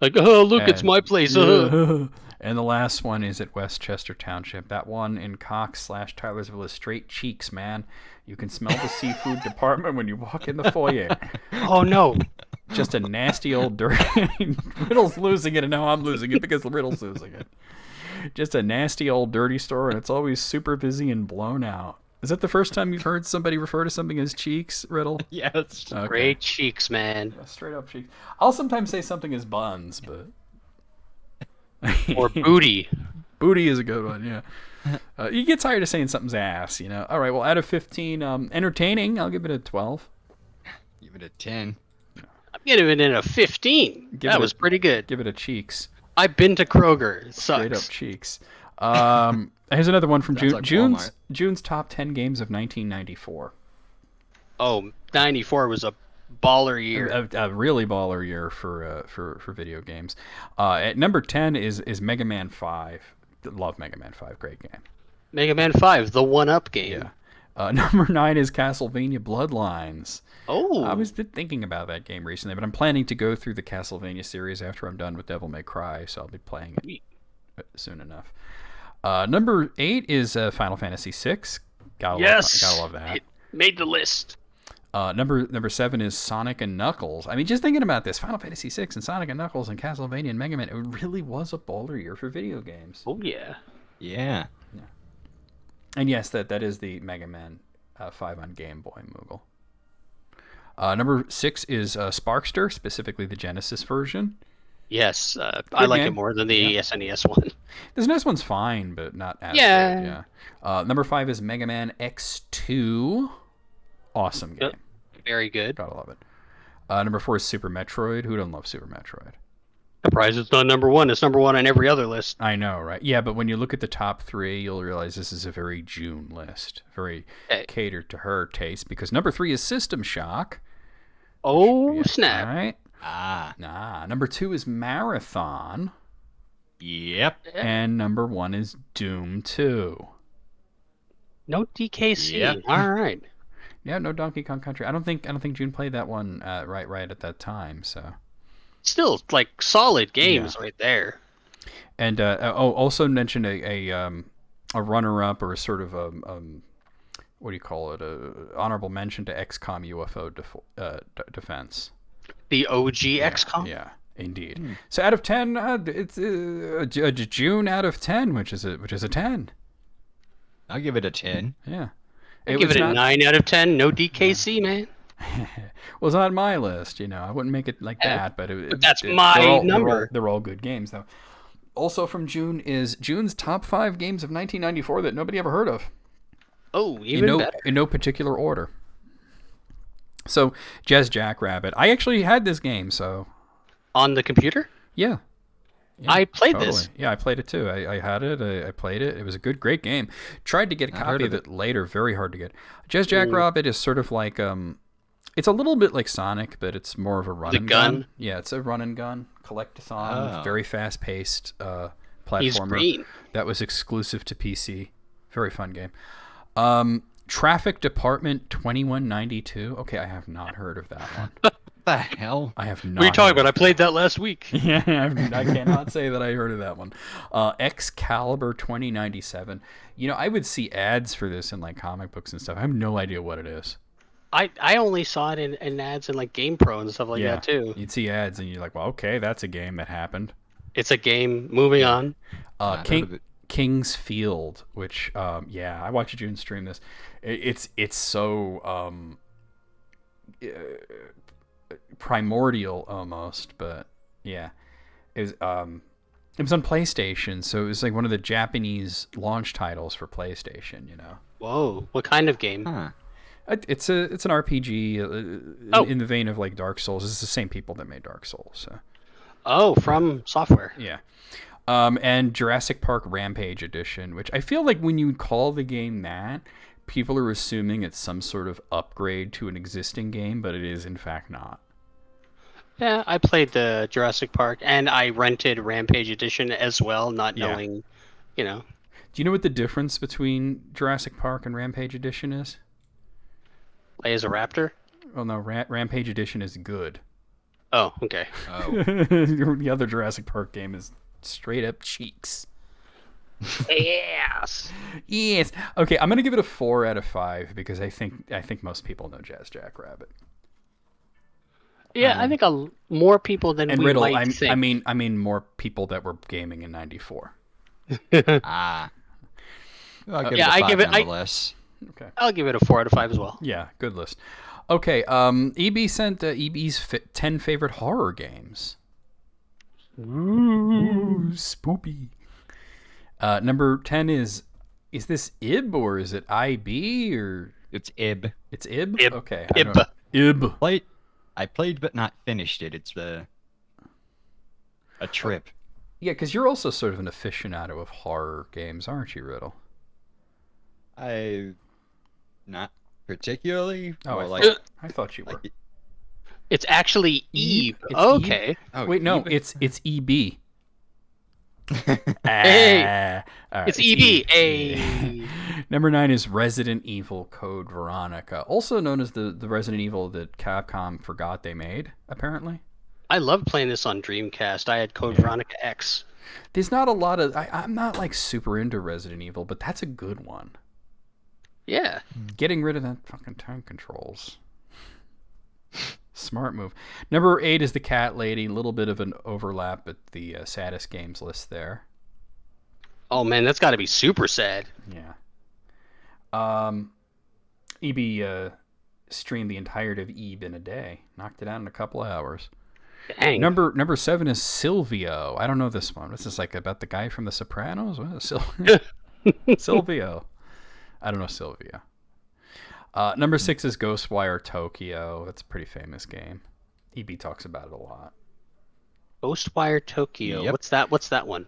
Like, oh, look, it's my place. And the last one is at Westchester Township. That one in Cox/Tylersville is straight cheeks, man. You can smell the seafood department when you walk in the foyer. Oh, no. Just a nasty old dirty... Riddle's losing it, and now I'm losing it because Riddle's losing it. Just a nasty old dirty store, and it's always super busy and blown out. Is that the first time you've heard somebody refer to something as cheeks, Riddle? Yes. Okay. Great cheeks, man. Yeah, straight up cheeks. I'll sometimes say something as buns, but Or booty. booty is a good one. Yeah. You get tired of saying something's ass, you know. All right. Well, out of 15, entertaining, I'll give it a 12. Give it a 10. I'm giving it a 15. Give That it was pretty good. Give it a cheeks. I've been to Kroger. It Straight up sucks. cheeks. Here's another one from Sounds June. like Walmart. June's top 10 games of 1994. Oh, 94 was a baller year. A really baller year for video games. At number 10 is Mega Man 5. Love Mega Man 5. Great game. Mega Man 5, the one-up game. Yeah. Number 9 is Castlevania Bloodlines. Oh. I was thinking about that game recently, but I'm planning to go through the Castlevania series after I'm done with Devil May Cry, so I'll be playing it soon enough. Number 8 is Final Fantasy VI. Gotta love that. It made the list. Number 7 is Sonic and Knuckles. I mean, just thinking about this, Final Fantasy VI and Sonic and Knuckles and Castlevania and Mega Man, it really was a baller year for video games. Oh, yeah. Yeah. And yes, that is the Mega Man 5 on Game Boy Moogle. Number 6 is Sparkster, specifically the Genesis version. Yes, I like game. it more than the SNES one. This next one's fine, but not as Yeah. good. Yeah. Number 5 is Mega Man X2. Awesome game. Very good. Gotta love it. Number 4 is Super Metroid. Who doesn't love Super Metroid? Surprised it's not number one. It's number one on every other list. I know, right? Yeah, but when you look at the top 3, you'll realize this is a very June list. Very catered to her taste, because number 3 is System Shock. Oh, Yeah, snap. all right. Ah. Number 2 is Marathon. Yep. And number 1 is Doom 2. No DKC. Yep. All right. Yeah, no Donkey Kong Country. I don't think June played that one right at that time. So Still, like, solid games right there. and also mentioned a runner-up or a sort of what do you call it? A honorable mention to XCOM UFO Defense. The OG XCOM. Yeah, indeed. So out of 10, it's a June out of 10, which is a 10. I'll give it a 10. Yeah. I give it a 9 out of 10. No DKC, man. Well, it's on my list, you know. I wouldn't make it like that, but that's my number. They're all good games, though. Also from June is June's top 5 games of 1994 that nobody ever heard of. Oh, even better. In no particular order. So, Jazz Jackrabbit. I actually had this game, so On the computer? yeah. I played this. Yeah, I played it too. I had it. I played it. It was a great game. Tried to get a copy of it later. Very hard to get. Jazz Jackrabbit is sort of like it's a little bit like Sonic, but it's more of a run and gun. Yeah, it's a run and gun collect-a-thon. Very fast-paced platformer. He's green. That was exclusive to PC. Very fun game. Traffic Department 2192. Okay, I have not heard of that one. What the hell? I have not. What are you talking about? I played that last week. Yeah, I cannot say that I heard of that one. Excalibur 2097. You know, I would see ads for this in like comic books and stuff. I have no idea what it is. I only saw it in ads in like GamePro and stuff like that too. You'd see ads and you're like, well, okay, that's a game that happened. It's a game. Moving on. King's Field, which I watched June stream this. It's so primordial almost, but yeah, it was on PlayStation, so it was like one of the Japanese launch titles for PlayStation. You know. Whoa! What kind of game? Huh. It's an RPG in the vein of like Dark Souls. It's the same people that made Dark Souls. So. Oh, from Software. Yeah. And Jurassic Park Rampage Edition, which I feel like when you call the game that, people are assuming it's some sort of upgrade to an existing game, but it is in fact not. Yeah, I played the Jurassic Park, and I rented Rampage Edition as well, not knowing, you know. Do you know what the difference between Jurassic Park and Rampage Edition is? Play as a raptor? Well, no, Rampage Edition is good. Oh, okay. Oh. The other Jurassic Park game is straight up cheeks. Yes. Yes. Okay, I'm gonna give it a 4 out of 5 because I think most people know Jazz Jackrabbit. Yeah, I think more people than we Riddle, might think. I mean more people that were gaming in '94. I'll give it a 5 nonetheless. Okay. I'll give it a 4 out of 5 as well. Yeah, good list. Okay, EB sent EB's 10 favorite horror games. Ooh, spoopy. Number 10 is this IB or is it IB or It's IB. it's IB? IB. Okay. IB. IB. I played but not finished it. It's a trip. Yeah, because you're also sort of an aficionado of horror games, aren't you, Riddle? Not particularly. Oh, More I thought you were. like It's actually Eve? Eve. It's Okay. oh, Wait, no, EB. it's EB. Hey, All right, it's EB. EB. Hey. Number 9 is Resident Evil Code Veronica, also known as the Resident Evil that Capcom forgot they made, apparently. I love playing this on Dreamcast. I had Code Veronica X. There's not a lot of... I'm not, like, super into Resident Evil, but that's a good one. Yeah. Getting rid of that fucking tank controls. Smart move. Number 8 is the Cat Lady. A little bit of an overlap at the saddest games list there. Oh man, that's got to be super sad. Yeah. EB streamed the entirety of EB in a day. Knocked it out in a couple of hours. Dang. Number 7 is Silvio. I don't know this one. What's this, like, about the guy from The Sopranos? What? Silvio. I don't know Silvio. Number 6 is Ghostwire Tokyo. That's a pretty famous game. EB talks about it a lot. Ghostwire Tokyo. Yep. What's that one?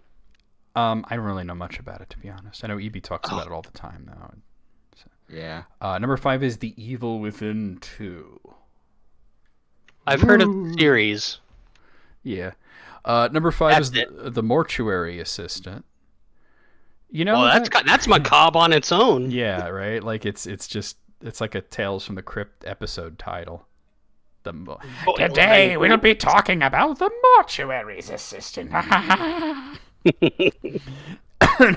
I don't really know much about it, to be honest. I know EB talks about it all the time, though. Yeah. Number 5 is The Evil Within 2. I've heard of the series. Yeah. Number 5 is That's the Mortuary Assistant. You know, Well, that's macabre on its own. yeah, right. Like it's like a Tales from the Crypt episode title. Today we'll be talking about the Mortuary's Assistant.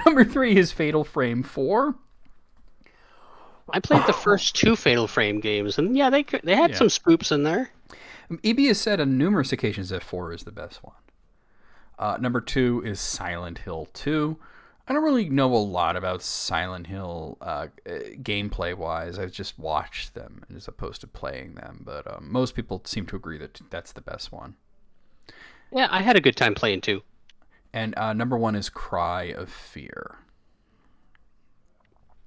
Number 3 is Fatal Frame 4. I played the first 2 Fatal Frame games, and yeah, they had some spoops in there. EB has said on numerous occasions that 4 is the best one. Number 2 is Silent Hill 2. I don't really know a lot about Silent Hill gameplay-wise. I've just watched them as opposed to playing them. But most people seem to agree that that's the best one. Yeah, I had a good time playing 2. And number 1 is Cry of Fear.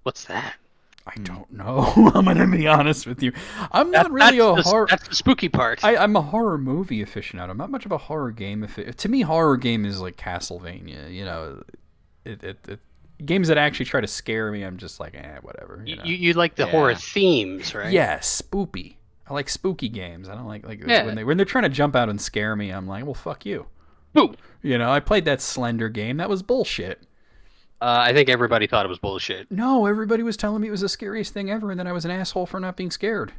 What's that? I don't know. I'm going to be honest with you. I'm not really a horror... That's the spooky part. I'm a horror movie aficionado. I'm not much of a horror game aficionado. To me, horror game is like Castlevania, you know... games that actually try to scare me, I'm just like, whatever. You like the horror themes, right? Yes, spoopy. I like spooky games. I don't like when they're trying to jump out and scare me. I'm like, well, fuck you. Boom. You know, I played that Slender game. That was bullshit. I think everybody thought it was bullshit. No, everybody was telling me it was the scariest thing ever, and then I was an asshole for not being scared.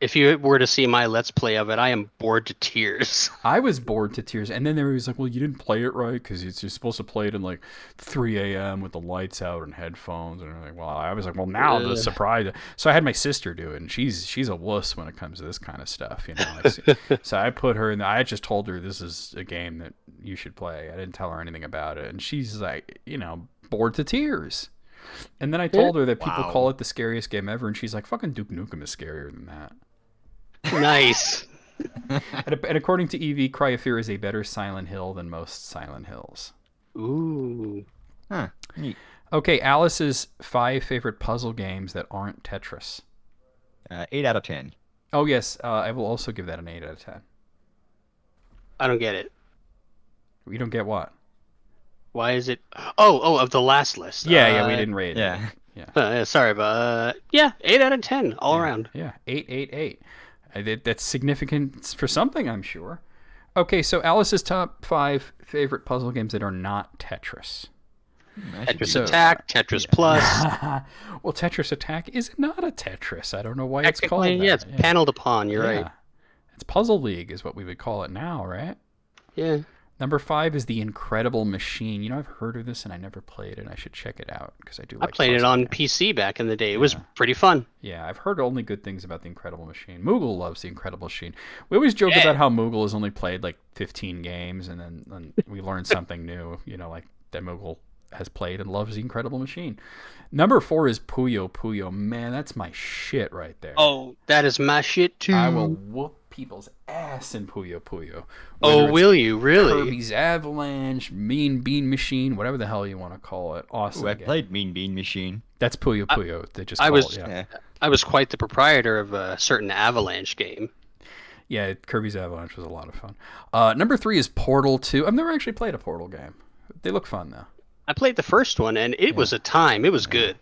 If you were to see my Let's Play of it, I am bored to tears. I was bored to tears, and then there was like, well, you didn't play it right because you're supposed to play it in like 3 a.m. with the lights out and headphones, and I'm like, well, I was like, well, now the surprise. So I had my sister do it, and she's a wuss when it comes to this kind of stuff, you know. So I put her in. I just told her this is a game that you should play. I didn't tell her anything about it, and she's like, you know, bored to tears. And then I told her that people call it the scariest game ever, and she's like, fucking Duke Nukem is scarier than that. Nice. And according to EV, Cry of Fear is a better Silent Hill than most Silent Hills. Ooh. Huh. Neat. Okay, Alice's 5 favorite puzzle games that aren't Tetris. 8 out of 10. Oh, yes. I will also give that an 8 out of 10. I don't get it. You don't get what? Why is it... Oh, of the last list. Yeah, we didn't rate it. Yeah. Sorry, but... 8 out of 10 all around. Yeah, 8. That's significant for something, I'm sure. Okay, so Alice's top 5 favorite puzzle games that are not Tetris. Tetris Attack, Tetris Plus. Well, Tetris Attack is not a Tetris. I don't know why it's called that. Yeah, it's paneled upon. You're right. It's Puzzle League is what we would call it now, right? Yeah. Number 5 is The Incredible Machine. You know, I've heard of this and I never played it. I should check it out because I do. I played it on PC back in the day. It was pretty fun. Yeah, I've heard only good things about The Incredible Machine. Moogle loves The Incredible Machine. We always joke about how Moogle has only played like 15 games, and then we learn something new. You know, like that Moogle has played and loves The Incredible Machine. Number 4 is Puyo Puyo. Man, that's my shit right there. Oh, that is my shit too. I will whoop people's ass in Puyo Puyo. Oh, will you really? Kirby's Avalanche, Mean Bean Machine, whatever the hell you want to call it. Awesome. Ooh, I game. played Mean Bean Machine. That's Puyo Puyo. They just I call was- it. Yeah. I was quite the proprietor of a certain Avalanche game. Yeah, Kirby's Avalanche was a lot of fun. Number 3 is Portal 2. I've never actually played a Portal game. They look fun, though. I played the first one, and it was a time. It was good.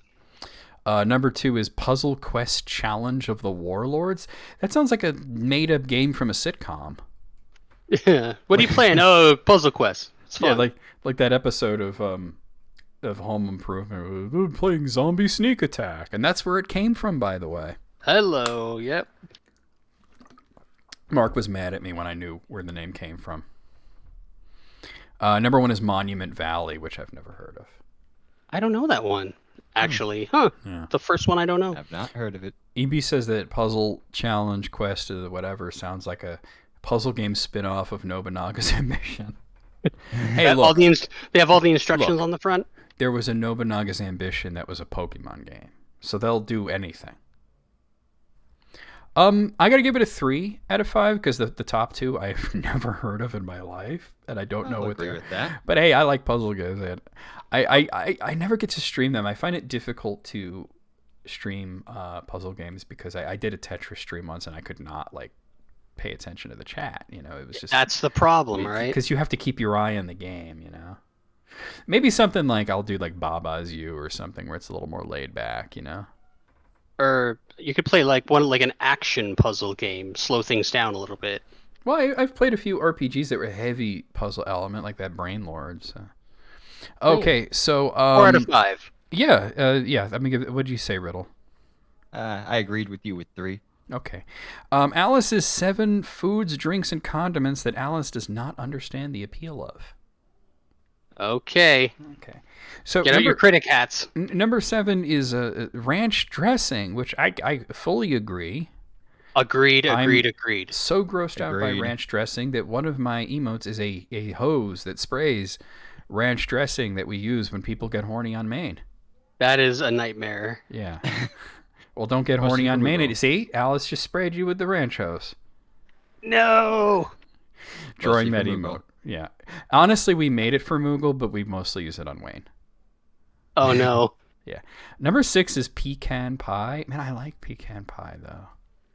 Number 2 is Puzzle Quest Challenge of the Warlords. That sounds like a made-up game from a sitcom. Yeah. What are you playing? Oh, Puzzle Quest. It's fun. Yeah, like that episode of Home Improvement. We're playing Zombie Sneak Attack, and that's where it came from, by the way. Hello. Yep. Mark was mad at me when I knew where the name came from. Number 1 is Monument Valley, which I've never heard of. I don't know that one. Actually, huh? Yeah. The first one I don't know. I've not heard of it. EB says that Puzzle Challenge Quest or whatever sounds like a puzzle game spin-off of Nobunaga's Ambition. Hey, look, They have all the instructions Look. on the front. there was a Nobunaga's Ambition that was a Pokemon game, so they'll do anything. I gotta give it a 3 out of 5 because the top 2 I've never heard of in my life, and I don't know I'll what agree they're. with that. But hey, I like puzzle games. And I never get to stream them. I find it difficult to stream puzzle games because I did a Tetris stream once and I could not like pay attention to the chat. You know, it was just That's the problem, right? because you have to keep your eye on the game. You know, maybe something like I'll do like Baba's You or something where it's a little more laid back. You know. Or you could play like an action puzzle game, slow things down a little bit. Well, I've played a few RPGs that were heavy puzzle element, like that Brain Lord. So. Okay, so 4 out of 5. yeah. I mean, what did you say, Riddle? I agreed with you with 3. Okay, Alice's 7 foods, drinks, and condiments that Alice does not understand the appeal of. Okay, Okay, so get out your critic hats. number 7 is ranch dressing, which I fully agree. Agreed. I'm Agreed. So grossed out by Agreed. ranch dressing that one of my emotes is a hose that sprays ranch dressing that we use when people get horny on Maine. That is a nightmare. Yeah. Well, don't get Must horny be on Maine. brutal. See, Alice just sprayed you with the ranch hose. No. Drawing that Mostly for emote. Moogle. Yeah. Honestly, we made it for Moogle, but we mostly use it on Wayne. Oh no. Yeah. Number 6 is pecan pie. Man, I like pecan pie, though.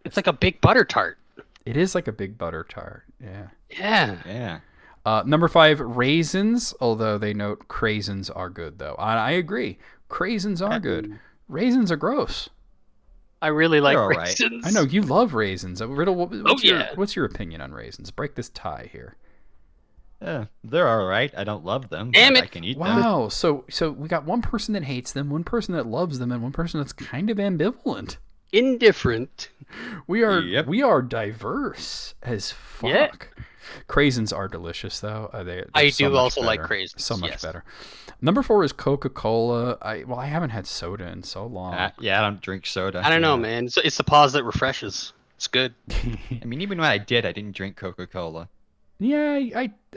It's like a big butter tart. It is like a big butter tart. Yeah. Yeah. Yeah. Number 5, raisins, although they note craisins are good, though. I agree. Craisins are good. Raisins are gross. I really like They're all right. raisins. I know, you love raisins. Riddle, yeah. what's your opinion on raisins? Break this tie here. They're all right. I don't love them. Damn but it. I can eat them. Wow. So we got one person that hates them, one person that loves them, and one person that's kind of ambivalent. Indifferent. We are Yep. we are diverse as fuck. Yeah. Craisins are delicious though. They're I so do much also like better. craisins, So much yes. better. Number 4 is Coca-Cola. I haven't had soda in so long. Yeah, I don't drink soda. I don't know, man. It's the pause that refreshes. It's good. I mean, even when I did, I didn't drink Coca-Cola. Yeah,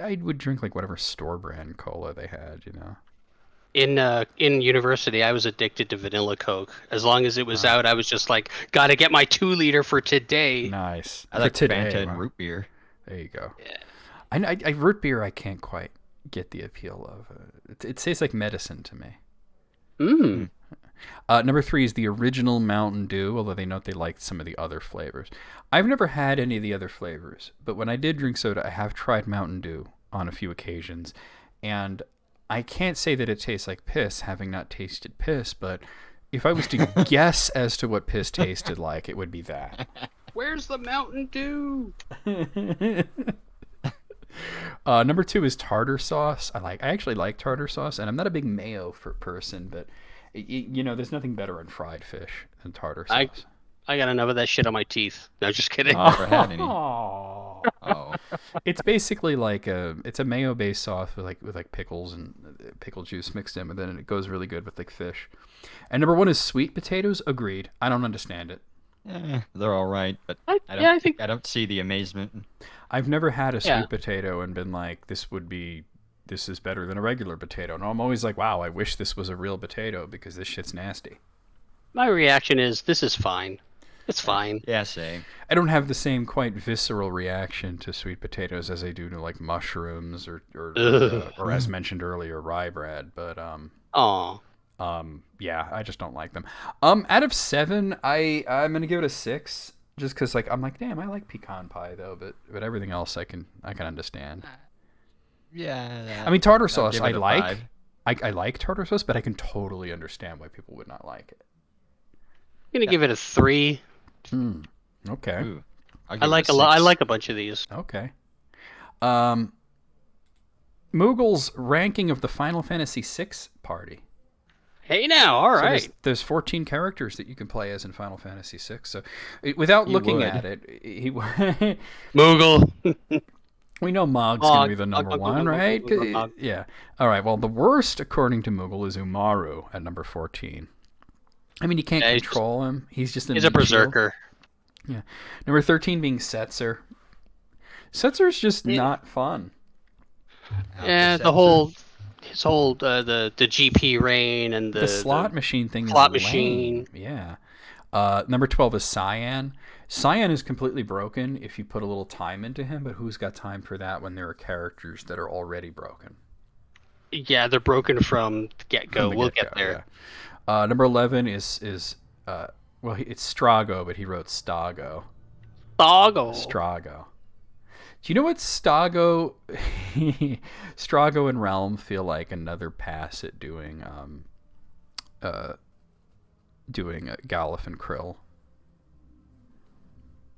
I would drink like whatever store brand cola they had, you know. In university, I was addicted to vanilla Coke. As long as it was out, I was just like, gotta get my 2-liter for today. Nice. I For like today. Fanta and Wow. root beer. There you go. Yeah. I root beer I can't quite get the appeal of. It tastes like medicine to me. Mmm. Number 3 is the original Mountain Dew, although they note they liked some of the other flavors. I've never had any of the other flavors, but when I did drink soda, I have tried Mountain Dew on a few occasions, and I can't say that it tastes like piss, having not tasted piss, but if I was to guess as to what piss tasted like, it would be that. Where's the Mountain Dew? Number 2 is tartar sauce. I actually like tartar sauce, and I'm not a big mayo person, but you know, there's nothing better on fried fish than tartar sauce. I got enough of that shit on my teeth. No, just kidding. Never had any. Aw. Oh. It's basically like it's a mayo-based sauce with like pickles and pickle juice mixed in, but then it goes really good with like fish. And number 1 is sweet potatoes. Agreed. I don't understand it. They're all right, but I I don't see the amazement. I've never had a sweet Yeah. potato and been like, this would be this is better than a regular potato. And I'm always like, wow, I wish this was a real potato because this shit's nasty. My reaction is, this is fine. It's fine. Yeah, same. I don't have the same quite visceral reaction to sweet potatoes as I do to like mushrooms or as mentioned earlier, rye bread. But Aw. yeah, I just don't like them. Out of 7, I'm gonna give it a 6, just because like I'm like, damn, I like pecan pie though, but everything else I can understand. Yeah. I mean, tartar I'll sauce give I it a like. 5. I like tartar sauce, but I can totally understand why people would not like it. I'm gonna give it a 3. Okay. Ooh, I'll give I it like a a lot. I 6. like a bunch of these. Okay. Moogle's ranking of the Final Fantasy VI party. Hey now, all So right. there's 14 characters that you can play as in Final Fantasy VI. So without You looking would. at it, Moogle. we know Mog's going to be the Mog, number Mog, one, Mog, right? Mog, Mog, Mog. Yeah. All right. Well, the worst, according to Moogle, is Umaru at number 14. I mean, you can't Yeah, he's control him. He's just He's a berserker. Yeah. Number 13 being Setzer. Setzer's just not fun. Yeah, his whole the GP reign and The slot machine thing slot is machine. lame. Yeah. Number 12 is Cyan. Cyan is completely broken if you put a little time into him, but who's got time for that when there are characters that are already broken? Yeah, they're broken from the get-go. From the We'll get-go, get there. yeah. Number 11 is well, it's Strago, but he wrote Stago. Doggo. Strago. Do you know what Stago, Strago and Realm feel like another pass at doing Galif and Krill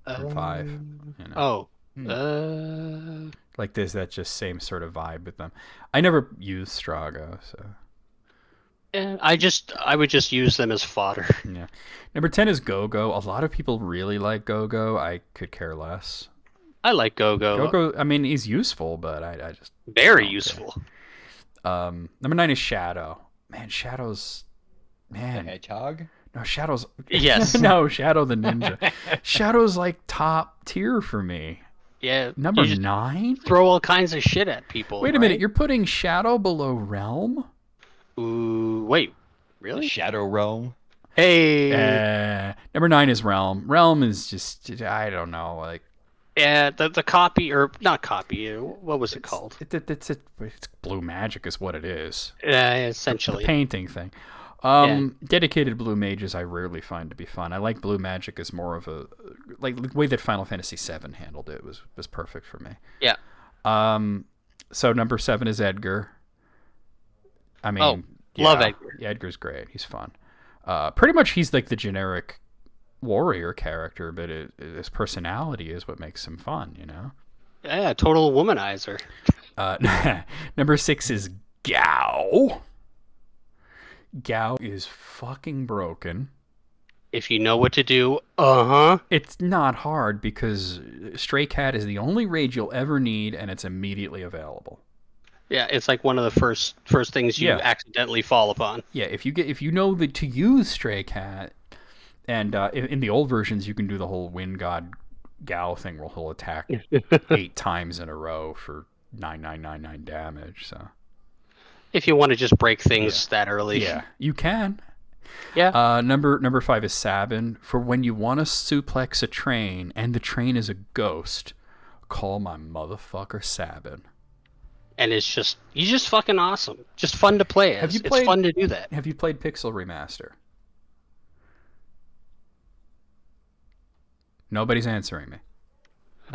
from 5? You know? Oh. Like there's that just same sort of vibe with them. I never used Strago, so I would just use them as fodder. yeah. Number 10 is Go-Go. A lot of people really like Go-Go. I could care less. I like Go-Go. Go-Go, I mean, he's useful, but I just Very don't useful. care. Number 9 is Shadow. Man, Shadow's The man. hedgehog. No, Shadow's Yes. no, Shadow the Ninja. Shadow's like top tier for me. Yeah. Number you just 9? throw all kinds of shit at people. Wait a minute, right? you're putting Shadow below Realm? Ooh, wait. The Really? Shadow Realm. Hey. Number 9 is Realm. Realm is just, I don't know, like Yeah, the copy, or not copy, what was it called? it's blue magic is what it is. Essentially. The painting thing. Dedicated blue mages I rarely find to be fun. I like blue magic as more of a like the way that Final Fantasy VII handled it was perfect for me. Yeah. So number 7 is Edgar. I mean, love Edgar. Yeah, Edgar's great. He's fun. Pretty much he's like the generic warrior character, but his personality is what makes him fun, you know? Yeah, total womanizer. Number 6 is Gao. Gao is fucking broken. If you know what to do, uh-huh. It's not hard because Stray Cat is the only raid you'll ever need, and it's immediately available. Yeah, it's like one of the first things you Yeah. accidentally fall upon. Yeah, if you know that to use Stray Cat, and in the old versions you can do the whole Wind God Gao thing where he'll attack 8 times in a row for 9999 damage. So If you want to just break things that early. yeah, you can. Yeah. Number 5 is Sabin. For when you want to suplex a train and the train is a ghost, call my motherfucker Sabin. And he's just fucking awesome. Just fun to play as. It's fun to do that. Have you played Pixel Remaster? Nobody's answering me.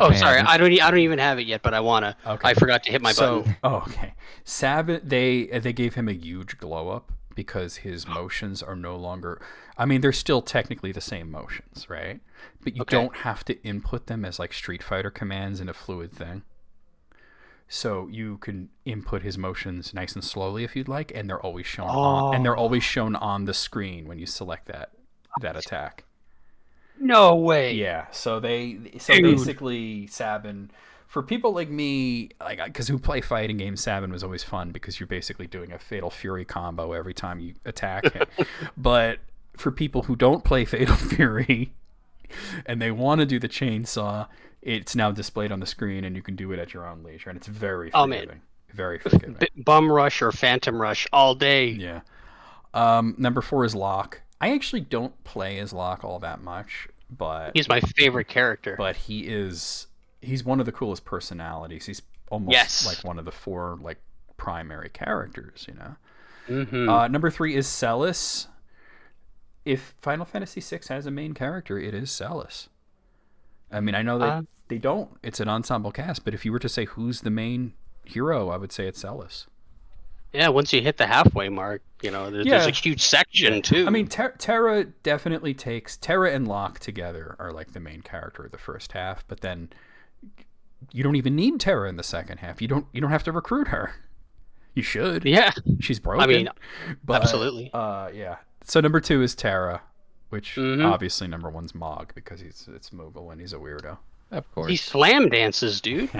Oh, Man. sorry. I don't even have it yet, but I wanna. Okay. I forgot to hit my button. Okay. Sabin, they gave him a huge glow up because his motions are no longer. I mean, they're still technically the same motions, right? But you don't have to input them as like Street Fighter commands in a fluid thing. So you can input his motions nice and slowly if you'd like, and they're always shown on. And they're always shown on the screen when you select that attack. No way. Yeah, so basically Sabin, for people like me, like because who play fighting games, Sabin was always fun because you're basically doing a Fatal Fury combo every time you attack him. But for people who don't play Fatal Fury and they want to do the chainsaw, it's now displayed on the screen and you can do it at your own leisure, and it's very forgiving. Oh, man. Very forgiving. Bum Rush or Phantom Rush all day. Yeah. Number 4 is Locke. I actually don't play as Locke all that much, but He's my favorite character. But he's one of the coolest personalities. He's almost like one of the 4 like primary characters, you know. Mm-hmm. Number 3 is Celis. If Final Fantasy VI has a main character, it is Celis. I mean, I know that they don't. It's an ensemble cast, but if you were to say who's the main hero, I would say it's Celis. Yeah, once you hit the halfway mark, you know, there's a huge section too. I mean, Terra definitely takes Terra and Locke together are like the main character of the first half, but then you don't even need Terra in the second half. You don't have to recruit her. You should. Yeah, she's broken. I mean, but, absolutely. Yeah. So number 2 is Terra, which obviously number 1's Mog because it's Moogle and he's a weirdo. Of course. He slam dances, dude.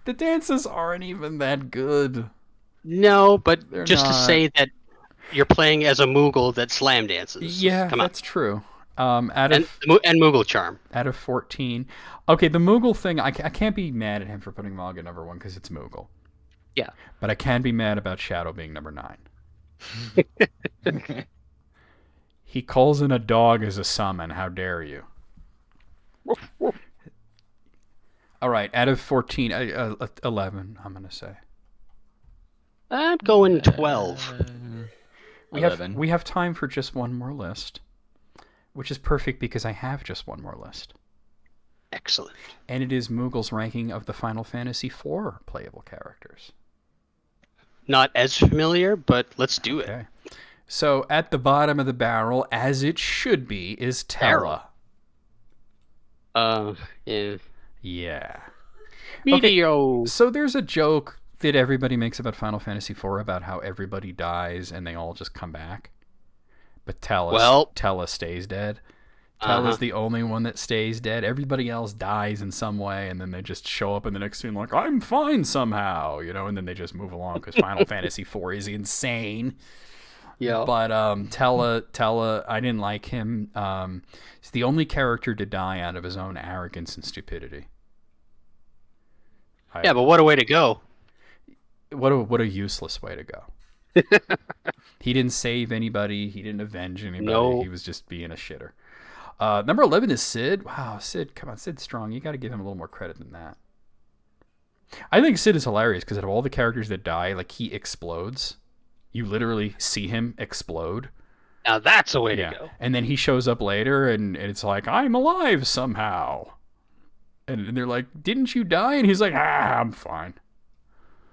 The dances aren't even that good. No, but They're just not. to say that you're playing as a Moogle that slam dances. Yeah, Come on. that's true. And Moogle charm. Out of 14. Okay, the Moogle thing, I can't be mad at him for putting Mog at number 1 because it's Moogle. Yeah. But I can be mad about Shadow being number 9. He calls in a dog as a summon. How dare you? All right, out of 14, 11, I'm going to say. I'm going 12. We have time for just one more list, which is perfect because I have just one more list. Excellent. And it is Moogle's ranking of the Final Fantasy IV playable characters. Not as familiar, but let's do it. Okay. So at the bottom of the barrel, as it should be, is Terra. Yeah. Yeah. Meteor. Okay. So there's a joke that everybody makes about Final Fantasy IV about how everybody dies and they all just come back. But Tella stays dead. Tella's the only one that stays dead. Everybody else dies in some way, and then they just show up in the next scene like, I'm fine somehow, you know, and then they just move along because Final Fantasy IV is insane. Yeah. But Tella, I didn't like him. He's the only character to die out of his own arrogance and stupidity. Yeah, but what a way to go. What a useless way to go. He didn't save anybody. He didn't avenge anybody. No. He was just being a shitter. Number 11 is Sid. Wow, Sid, come on, Sid's strong. You got to give him a little more credit than that. I think Sid is hilarious because out of all the characters that die, like he explodes. You literally see him explode. Now that's a way to go. And then he shows up later and it's like, I'm alive somehow. And they're like, didn't you die? And he's like, I'm fine.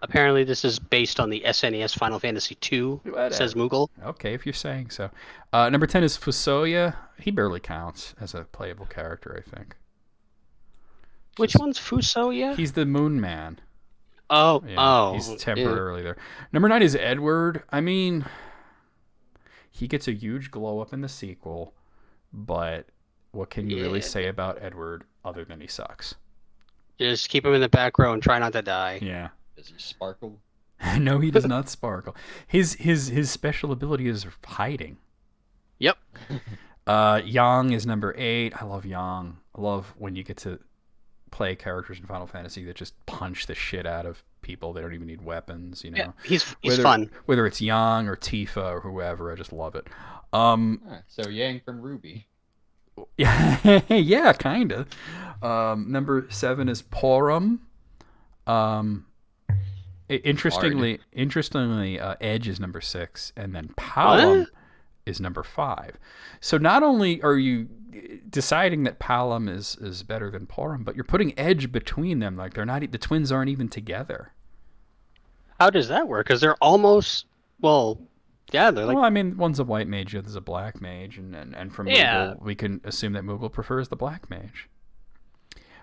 Apparently this is based on the SNES Final Fantasy II, says Moogle. Okay, if you're saying so. Number 10 is Fusoya. He barely counts as a playable character, I think. Which one's Fusoya? He's the Moon Man. Oh, yeah, he's temporarily there. Number 9 is Edward. I mean, he gets a huge glow up in the sequel, but what can you really say about Edward other than he sucks? Just keep him in the back row and try not to die. Yeah. Does he sparkle? No, he does not sparkle. His special ability is hiding. Yep. Yang is number 8. I love Yang. I love when you get to play characters in Final Fantasy that just punch the shit out of people. They don't even need weapons, you know. Yeah, he's fun. Whether it's Yang or Tifa or whoever, I just love it. So Yang from Ruby. Yeah, kind of. Number 7 is Porum. Interestingly, Edge is number 6, and then Palom is number 5. So not only are you deciding that Palom is better than Porum, but you're putting Edge between them. Like the twins aren't even together. How does that work? Because they're almost they're like. Well, I mean, one's a white mage, the other's a black mage, and from Moogle, we can assume that Moogle prefers the black mage.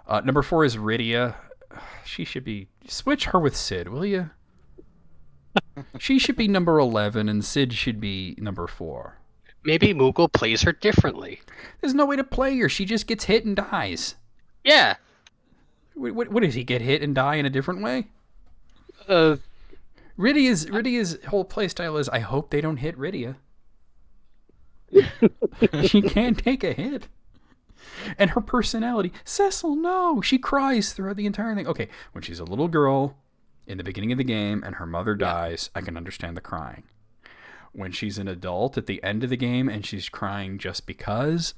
Number 4 is Rydia. She should be... Switch her with Sid, will you? She should be number 11, and Sid should be number 4. Maybe Moogle plays her differently. There's no way to play her. She just gets hit and dies. Yeah. What does he get hit and die in a different way? Rydia's whole playstyle is, I hope they don't hit Rydia. She can't take a hit. And her personality, Cecil, no, she cries throughout the entire thing. Okay, when she's a little girl, in the beginning of the game and her mother dies, I can understand the crying. When she's an adult at the end of the game and she's crying just because,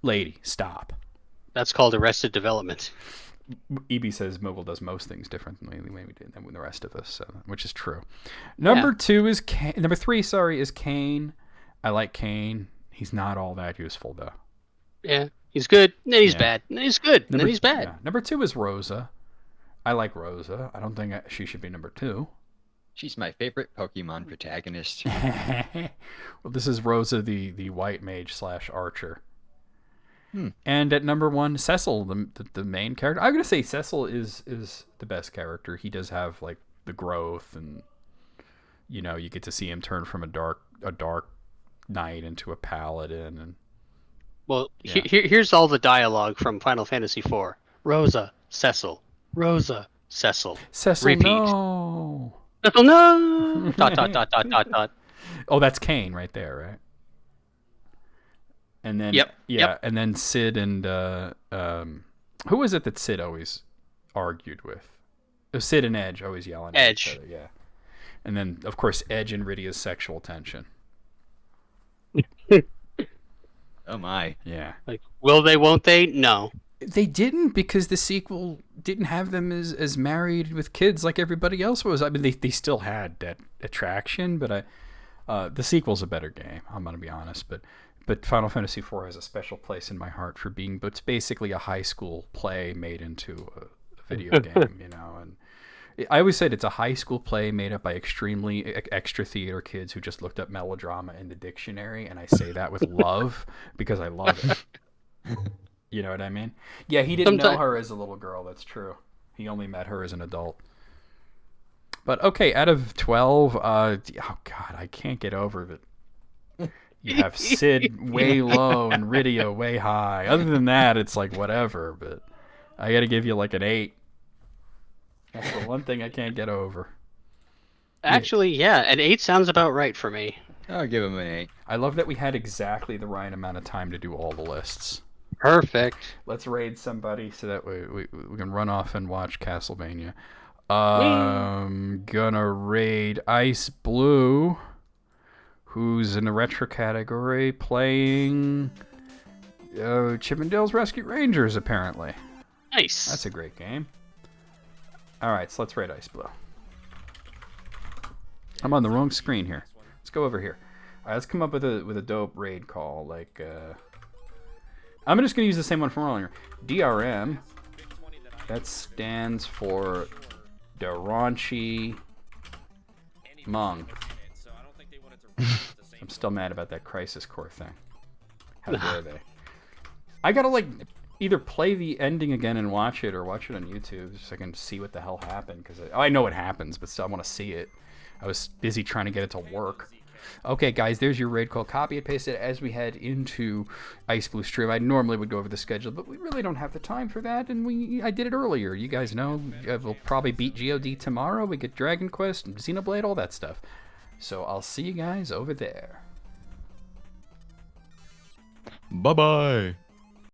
lady, stop. That's called Arrested Development. EB says mobile does most things differently the way we did than the rest of us, so, which is true. Number 3, is Kane. I like Kane. He's not all that useful though. Yeah, he's good. Then he's bad. Then he's good. Then he's bad. Yeah. Number 2 is Rosa. I like Rosa. I don't think she should be number 2. She's my favorite Pokemon protagonist. Well, this is Rosa, the white mage / archer. And at number 1, Cecil, the main character. I'm gonna say Cecil is the best character. He does have like the growth, and you get to see him turn from a dark knight into a paladin. And well, here's all the dialogue from Final Fantasy IV. Rosa, Cecil. Rosa, Cecil. Cecil, repeat. no. Cecil, no. ... Oh, that's Kane right there, right? And then Yep. And then Sid and who was it that Sid always argued with? Sid and Edge always yelling at each other, yeah. And then of course Edge and Rydia's sexual tension. Oh my. Yeah. Like, will they, won't they? No. They didn't, because the sequel didn't have them as married with kids like everybody else was. I mean, they still had that attraction, but the sequel's a better game. I'm gonna be honest, but Final Fantasy IV has a special place in my heart for being. But it's basically a high school play made into a video game, And I always said it's a high school play made up by extremely extra theater kids who just looked up melodrama in the dictionary, and I say that with love because I love it. You know what I mean? Yeah, he didn't know her as a little girl. That's true. He only met her as an adult. But okay, out of 12, oh God, I can't get over it. You have Sid way low and Rydia way high. Other than that, it's like whatever. But I got to give you like an 8. That's the one thing I can't get over. Actually, yeah, an 8 sounds about right for me. I'll give him an 8. I love that we had exactly the right amount of time to do all the lists. Perfect. Let's raid somebody so that we can run off and watch Castlevania. Gonna raid Ice Blue, who's in the retro category, playing Chippendale's Rescue Rangers, apparently. Nice. That's a great game. Alright, so let's raid Ice Blue. I'm on the wrong screen here. Let's go over here. Alright, let's come up with a dope raid call, like I'm just going to use the same one from earlier. DRM. That stands for Daranchi Mung. I'm still mad about that Crisis Core thing. How dare they? I got to either play the ending again and watch it, or watch it on YouTube so I can see what the hell happened. Because I know what happens, but still I want to see it. I was busy trying to get it to work. Okay, guys, there's your raid call. Copy and paste it as we head into Ice Blue stream. I normally would go over the schedule, but we really don't have the time for that, and I did it earlier. You guys know we'll probably beat GOD tomorrow. We get Dragon Quest and Xenoblade, all that stuff. So I'll see you guys over there. Bye-bye.